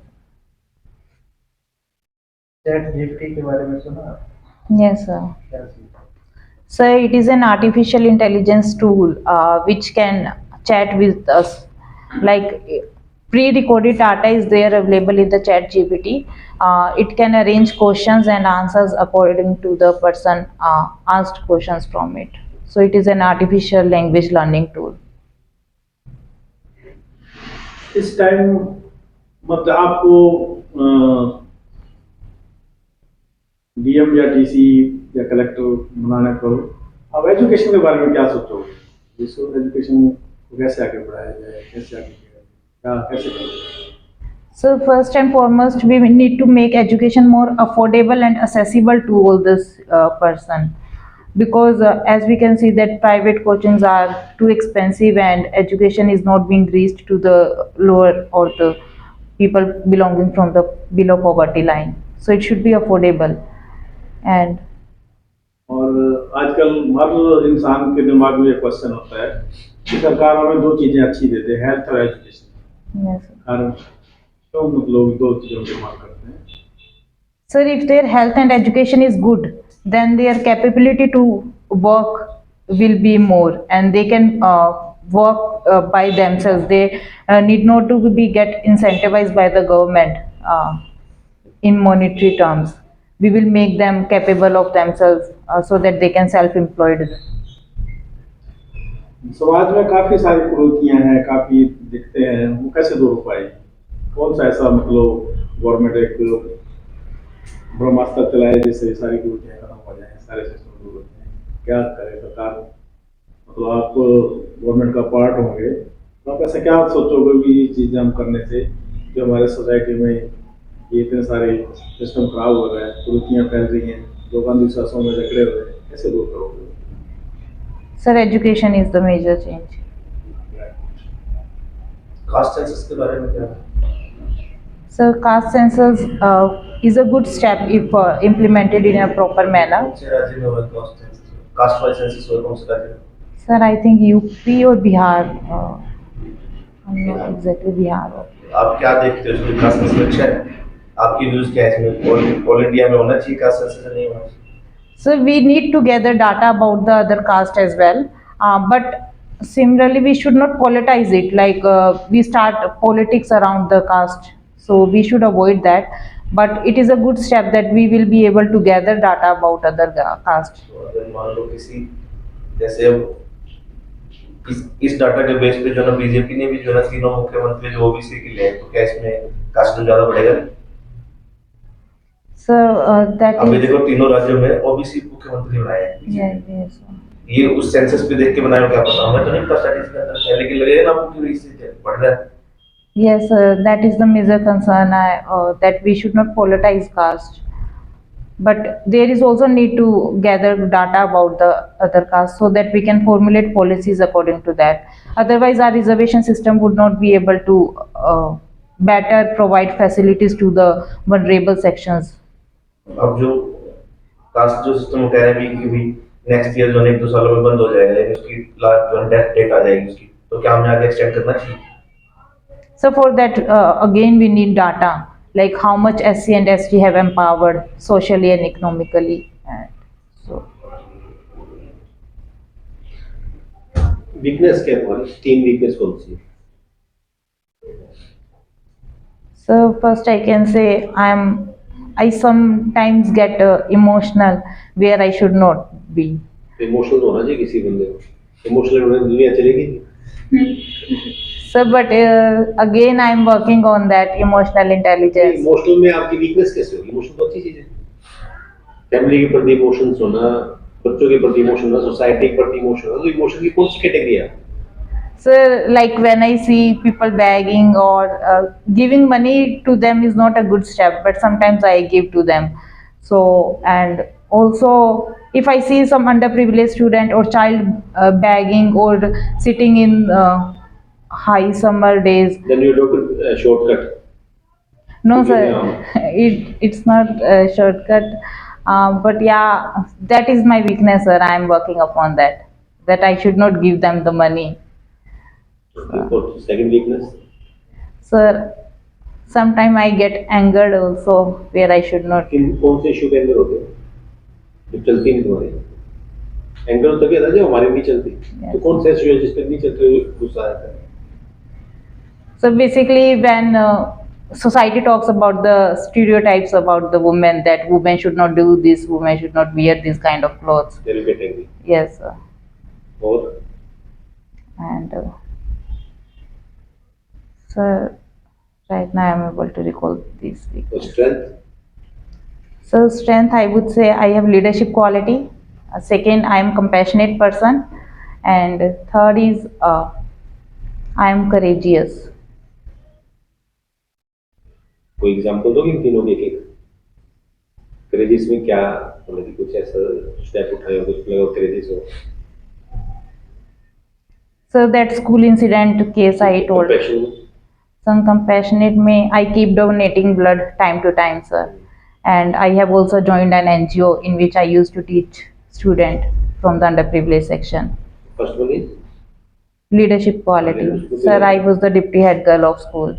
चैट जीपीटी के बारे में सुना? Yes, sir. क्या चीज़? So it is an artificial intelligence tool which can chat with us. Like pre-recorded data is there available in the chat GPT. It can arrange questions and answers according to the person asked questions from it. So it is an artificial language learning tool. इस time मतलब आपको DM या DC या collector बनाने पर आप education के बारे में क्या सोचोगे? जिसको एजुकेशन को कैसे आगे बढ़ाया जाए, कैसे आगे किया जाए, क्या कैसे करें? So first and foremost, we will need to make education more affordable and accessible to all this person, because as we can see that private coachings are too expensive and education is not being reached to the lower or the people belonging from the below poverty line. So it should be affordable and और आजकल हर इंसान के दिमाग में एक question होता है कि सरकार हमें दो चीजें अच्छी देते हैं, हेल्थ और एजुकेशन। yes. हर क्यों लोग दो चीजों की मांग करते हैं? Sir, if their health and education is good, then their capability to work will be more, and they can work by themselves. They need not to be get incentivized by the government in monetary terms. We will make them capable of themselves so that they can self-employed. समाज में काफी सारी कुरीतियां हैं, काफी दिखते हैं, वो कैसे दूर हो पाए? कौन सा ऐसा मतलब गवर्नमेंट एक ब्रह्मास्त्र चलाए जिससे सारी कुरीतियां खत्म हो जाए, सारे सिस्टम दूर हो जाए? क्या करे सरकार? मतलब आप गवर्नमेंट का पार्ट होंगे तो आप ऐसा क्या सोचोगे कि ये चीजें हम करने से जो हमारे सोसाइटी में ये इतने सारे सिस्टम खराब हो रहा है, कुरीतियां फैल रही हैं, लोग अंधविश्वासों में जकड़े हुए हैं, कैसे दूर करोगे? Sir, education is the major change. Caste census के बारे में क्या? So caste census is a good step if implemented in a proper manner. कौन से राज्य में हुआ caste census? Caste wise census हुआ कौन से राज्य में? Sir, I think UP or Bihar. I'm not exactly Bihar. आप क्या देखते हो इसमें? कास्ट सेंसस अच्छा है? आपकी व्यूज क्या है इसमें? ऑल इंडिया में होना चाहिए कास्ट सेंसस नहीं होना चाहिए? So we need to gather data about the other caste as well. But similarly, we should not politicize it. Like we start politics around the caste. So we should avoid that. But it is a good step that we will be able to gather data about other caste. तो अगर मान लो किसी जैसे अब इस data के base पे जो ना बीजेपी ने भी जो ना तीनों मुख्यमंत्री जो ओबीसी के लिए तो क्या इसमें कास्ट में ज्यादा बढ़ेगा? So that अभी is. देखो तीनों राज्यों में ओबीसी मुख्यमंत्री बनाए हैं। Yes. ये उस सेंसस पे देख के बनाया हो क्या पता, हमें तो नहीं पता स्टैटिस्टिक्स के अंदर है, लेकिन लगेगा ना आपको कि इससे बढ़ रहा है। Yes, that is the major concern that we should not politicize caste. But there is also need to gather data about the other caste so that we can formulate policies according to that. Otherwise, our reservation system would not be able to better provide facilities to the vulnerable sections. अब जो cast जो system कह रहे हैं कि भी next year जो है 1-2 सालों में बंद हो जाएगा, यानी उसकी लास्ट जो डेथ डेट आ जाएगी उसकी, तो क्या हमें आगे एक्सटेंड करना चाहिए? So for that, again, we need data, like how much SC and ST have empowered socially and economically. And so, weakness क्या है हमारी? टीम वीकनेस कौन सी है? so first I can say I sometimes get emotional where I should not be. Emotional होना चाहिए किसी बंदे को, इमोशनल होने से दुनिया चलेगी नहीं। So, but again, I am working on that emotional intelligence. Emotional में आपकी वीकनेस कैसे होगी? इमोशन तो अच्छी चीज है, फैमिली के प्रति इमोशंस होना, बच्चों के प्रति इमोशन होना, सोसाइटी के प्रति इमोशन होना, तो इमोशन की कौन सी कैटेगरी है? So, like when I see people begging or giving money to them is not a good step, but sometimes I give to them. So, and also if I see some underprivileged student or child begging or sitting in high summer days. Then you do a shortcut. No, Okay, sir, yeah. it's not a shortcut. But yeah, that is my weakness, sir. I am working upon that. That I should not give them the money. Okay, second weakness. Sir, sometimes I get angered also where I should not. किन कौन से issue के अंदर होते हैं जो चलती नहीं तुम्हारी? एंगल तो क्या था जो हमारी नहीं चलती, तो कौन सा इशू है जिस पे नहीं चलते हुए गुस्सा आता है? So basically, when society talks about the stereotypes about the women, that women should not do this, women should not wear this kind of clothes. They will get angry. Yes, और and so right now I'm able to recall these और things. strength, So strength, I would say I have leadership quality. Second, I am compassionate person, and third is I am courageous. कोई example दोगे इन तीनों के एक? Courageous में क्या मतलब कि कुछ ऐसा स्टेप उठाए हो, कुछ लगा करेजियस हो? So that school incident case I told. Compassion, Some compassionate may I keep donating blood time to time, sir. And I have also joined an NGO in which I used to teach student from the underprivileged section. first one is Leadership quality. Leadership Sir, I quality. was the deputy head girl of school.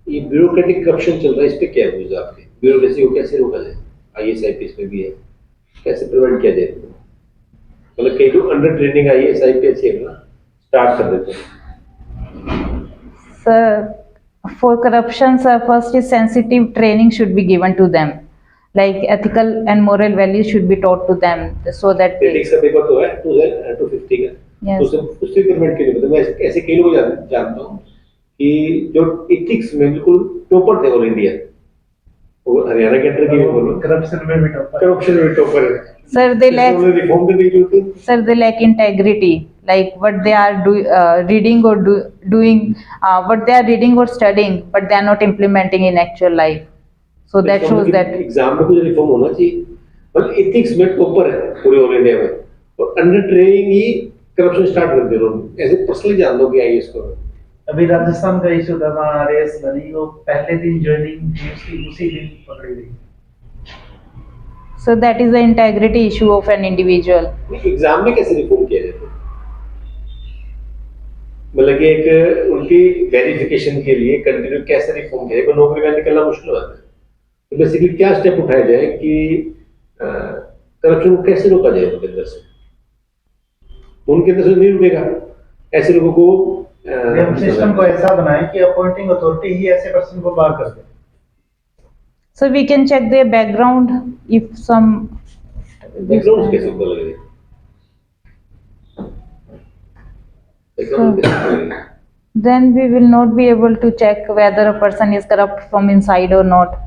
ये bureaucratic corruption चल रहा है, इस पे क्या views आपके? Bureaucracy को कैसे रोका जाए? आईएएस आईपीएस में भी है, कैसे प्रिवेंट किया जाए? मतलब कई लोग अंडर ट्रेनिंग आईएएस आईपीएस है ना, स्टार्ट कर देते हैं। Sir, for corruption, sir, first is sensitive training should be given to them. Like ethical and moral values should be taught to them so that they, ethics का paper तो है 250 का, Yes. तो उससे प्रिवेंट के लिए मतलब मैं ऐसे कई लोग जानता हूँ कि जो एथिक्स में बिल्कुल टॉपर थे ऑल इंडिया, वो हरियाणा के अंदर की बोलो, करप्शन में भी टॉपर करप्शन में टॉपर है। sir, they lack, रिफॉर्म करने की जरूरत है। sir, they lack integrity. Like what they are reading or doing, what they are reading or studying, but they are not implementing in actual life. So that shows that. Exam में कुछ reform होना चाहिए, मतलब ethics में topper है पूरे all India में, और अंडर ट्रेनिंग ही करप्शन स्टार्ट कर दे रहे हो। ऐसे पर्सनली जान दो कि आईएएस को अभी राजस्थान का इशू था वहाँ रेस बनी, वो पहले दिन ज्वाइनिंग थी उसकी, उसी दिन पकड़ी गई। So that is the integrity issue of an individual. Exam में कैसे रिफॉर्म किया जाए? मतलब कि एक उनकी वेरिफिकेशन के लिए कंटिन्यू कैसे रिफॉर्म किया जाए? नौकरी में निकलना मुश्किल होता है, तो बेसिकली क्या स्टेप उठाया जाए कि करप्शन को कैसे रोका जाए उनके अंदर से? उनके अंदर से नहीं रुकेगा, ऐसे लोगों को हम सिस्टम को ऐसा बनाएं कि अपॉइंटिंग अथॉरिटी ही ऐसे पर्सन को बाहर कर दे। So we can check their background if some. Background कैसे पता लगेगा? बैकग्राउंड कैसे पता लगेगा? Then we will not be able to check whether a person is corrupt from inside or not.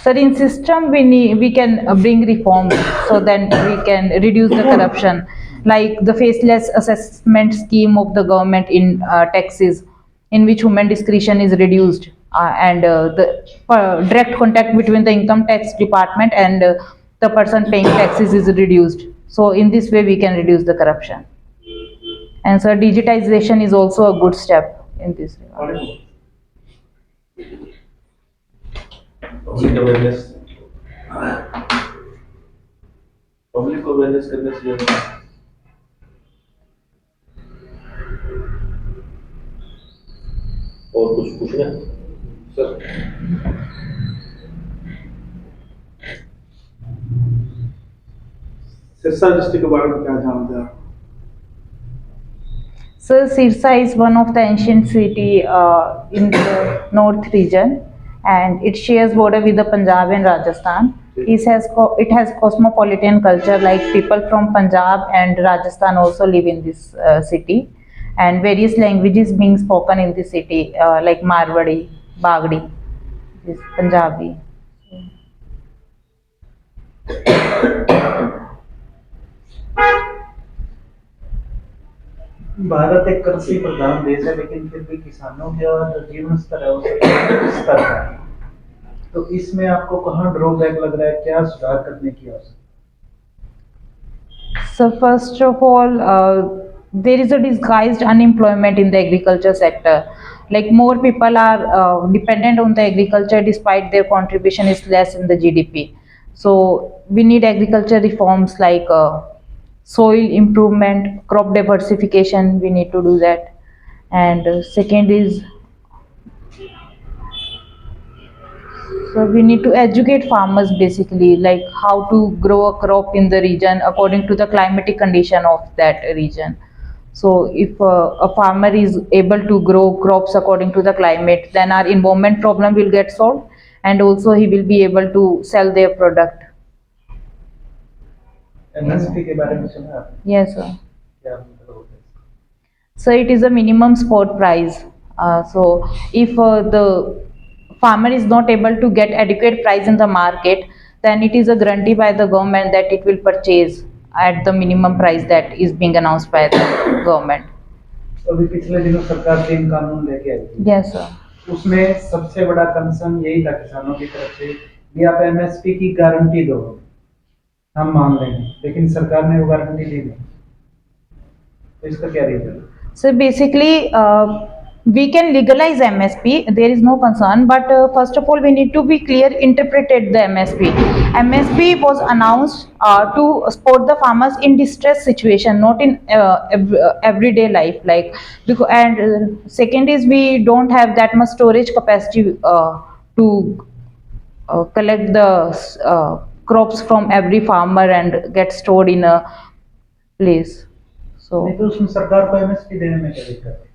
So in system we can bring reform so that we can reduce the corruption, like the faceless assessment scheme of the government in taxes, in which human discretion is reduced, and the direct contact between the income tax department and the person paying taxes is reduced. So in this way we can reduce the corruption. And so digitization is also a good step in this regard. Public awareness, public को awareness करने से ज़्यादा और कुछ पूछना है sir? Sirsa district के बारे में क्या जानते हैं आप? So Sirsa is one of the ancient city in the north region, and it shares border with the Punjab and Rajasthan. It has cosmopolitan culture, like people from Punjab and Rajasthan also live in this city, and various languages being spoken in the city, like Marwadi, Bagdi, this Punjabi. Bharat एक कृषि प्रधान देश है, लेकिन फिर भी किसानों का जो जीवन स्तर है वो सबसे स्तर है। तो इसमें आपको कहाँ ड्रॉबैक लग रहा है, क्या सुधार करने की आवश्यकता? So first of all, there is a disguised unemployment in the agriculture sector. Like more people are dependent on the agriculture despite their contribution is less in the GDP. So we need agriculture reforms like soil improvement, crop diversification. We need to do that. And second is So we need to educate farmers basically, like how to grow a crop in the region according to the climatic condition of that region. So if a farmer is able to grow crops according to the climate, then our environment problem will get solved, and also he will be able to sell their product. MSP के बारे में सुना आपने? Yes, sir. क्या मतलब होता है? So it is a minimum spot price. So if the farmer is not able to get adequate price in the market, then it is a guarantee by the government that it will purchase at the minimum price that is being announced by the government. अभी पिछले दिनों सरकार 3 कानून लेके आई थी। Yes, sir. उसमें सबसे बड़ा कंसर्न यही था किसानों की तरफ से कि आप एमएसपी की गारंटी दो, हम मान लेंगे, लेकिन सरकार ने वो गारंटी दी नहीं। तो इसका क्या रीजन है? So basically, we can legalize MSP. There is no concern, but first of all, we need to be clear interpreted the MSP. MSP was announced to support the farmers in distress situation, not in everyday life. Like because, and second is we don't have that much storage capacity to collect the crops from every farmer and get stored in a place. So. नहीं तो उसमें सरकार को MSP देने में क्या दिक्कत है?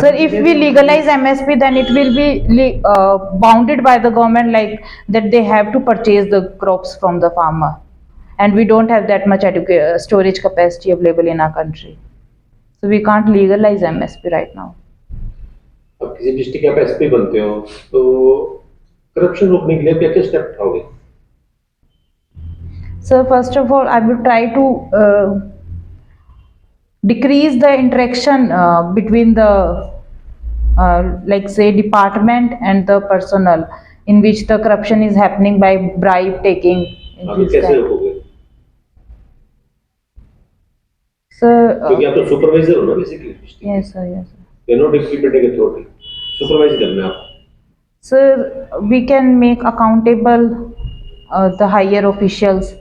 Sir, if we legalize MSP, then it will be bounded by the government, like that they have to purchase the crops from the farmer, and we don't have that much storage capacity available in our country, so we can't legalize MSP right now. अब किसी district का SP बनते हो तो corruption रोकने के लिए क्या क्या step उठाओगे? So first of all, I will try to decrease the interaction between the like say department and the personnel in which the corruption is happening by bribe taking. आप कैसे रोकोगे? Sir, क्योंकि आप तो सुपरवाइजर हो ना basically district. yes sir, yes sir. You know district authority supervise करना है आपको। Sir, we can make accountable the higher officials.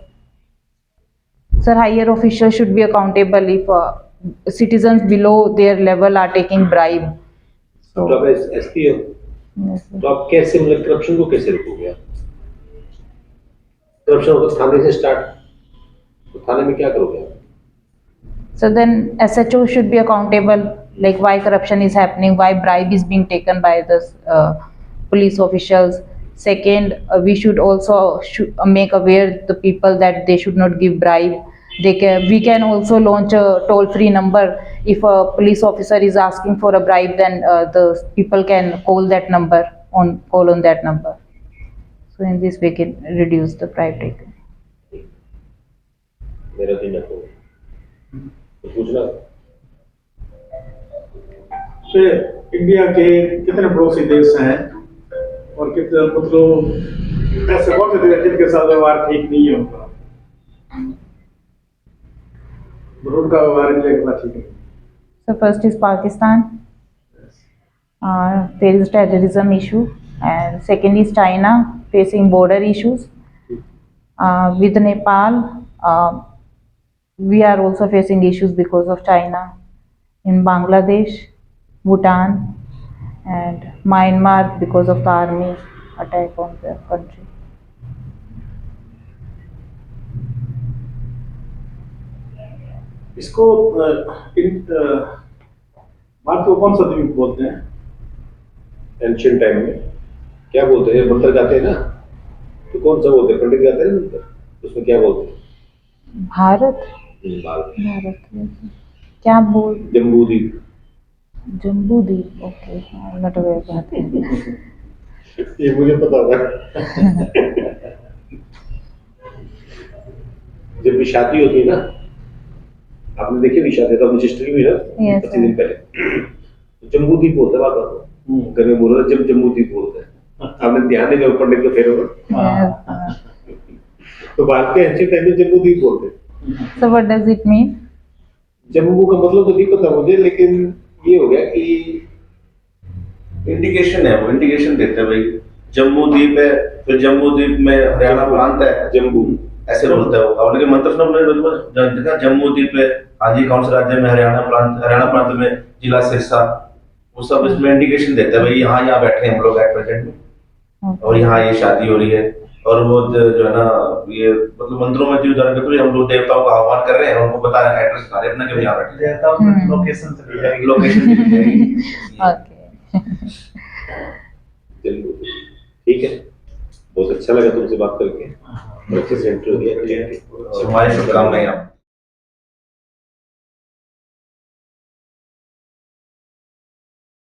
Sir, higher officials should be accountable if citizens below their level are taking bribe. तो आप SP हो, Yes, sir. तो आप कैसे मतलब करप्शन को कैसे रोकोगे आप? करप्शन होगा थाने से स्टार्ट, तो थाने में क्या करोगे आप? So then SHO should be accountable, like why corruption is happening, why bribe is being taken by the police officials. Second, we should also make aware the people that they should not give bribe. We can also launch a toll-free number. If a police officer is asking for a bribe, then the people can call that number on that number. So in this way, we can reduce the bribe taken. मेरा दिन रखो, तो पूछना। तो India के कितने पड़ोसी देश हैं और कितने मतलब ऐसे बहुत से देश जिनके साथ व्यवहार ठीक नहीं है उनका, उनका व्यवहार इंडिया के साथ ठीक है? So first is Pakistan. There is terrorism issue, and second is China facing border issues. With Nepal, we are also facing issues because of China. In Bangladesh, Bhutan, and Myanmar because of the army attack on the country. इसको भारत को कौन सा द्वीप बोलते हैं? Ancient time में क्या बोलते हैं? मंत्र गाते हैं ना, तो कौन सा बोलते हैं? पंडित गाते हैं ना मंत्र, उसमें क्या बोलते हैं? भारत, भारत, भारत क्या बोल? Jambudvipa. Jambudvipa, okay, not aware बात है। ये मुझे पता होगा। जब भी शादी होती है ना, आपने देखी भी शादी तो अपनी सिस्टर की भी ना, 25 दिन पहले जम्बूद्वीप होता है बाबा, घर में बोल रहा जब जम्बूद्वीप बोलते हैं, आपने ध्यान नहीं दिया पंडित को फेर होगा, तो भारत के एंशिएंट टाइम में जम्बूद्वीप बोलते हैं। So what does it mean? Jammu का मतलब तो नहीं पता मुझे, लेकिन ये हो गया कि इंडिकेशन है, वो इंडिकेशन देते हैं भाई जम्मू द्वीप है, फिर जम्मू द्वीप में हरियाणा प्रांत है, जम्मू ऐसे बोलता है वो। अब लेकिन मंत्र सुना देखा जम्मू द्वीप है, हाँ जी कौन से राज्य में? हरियाणा प्रांत में जिला सिरसा, वो सब इसमें इंडिकेशन देता है भाई यहाँ बैठे हैं हम लोग एट प्रेजेंट में। और यहाँ ये शादी हो रही है, और वो जो है ना, ये मतलब मंदिरों में जो उदाहरण के लिए हम लोग देवताओं का आह्वान कर रहे हैं, उनको बता रहे हैं एड्रेस बता रहे हैं अपना, क्यों यहाँ बैठे देवताओं को लोकेशन चली जाएगी। लोकेशन दी जाएगी। ओके। चलिए, ठीक है, बहुत अच्छा लगा तुमसे बात करके, और अच्छे से इंटरव्यू दिया, हमारी शुभकामनाएं आप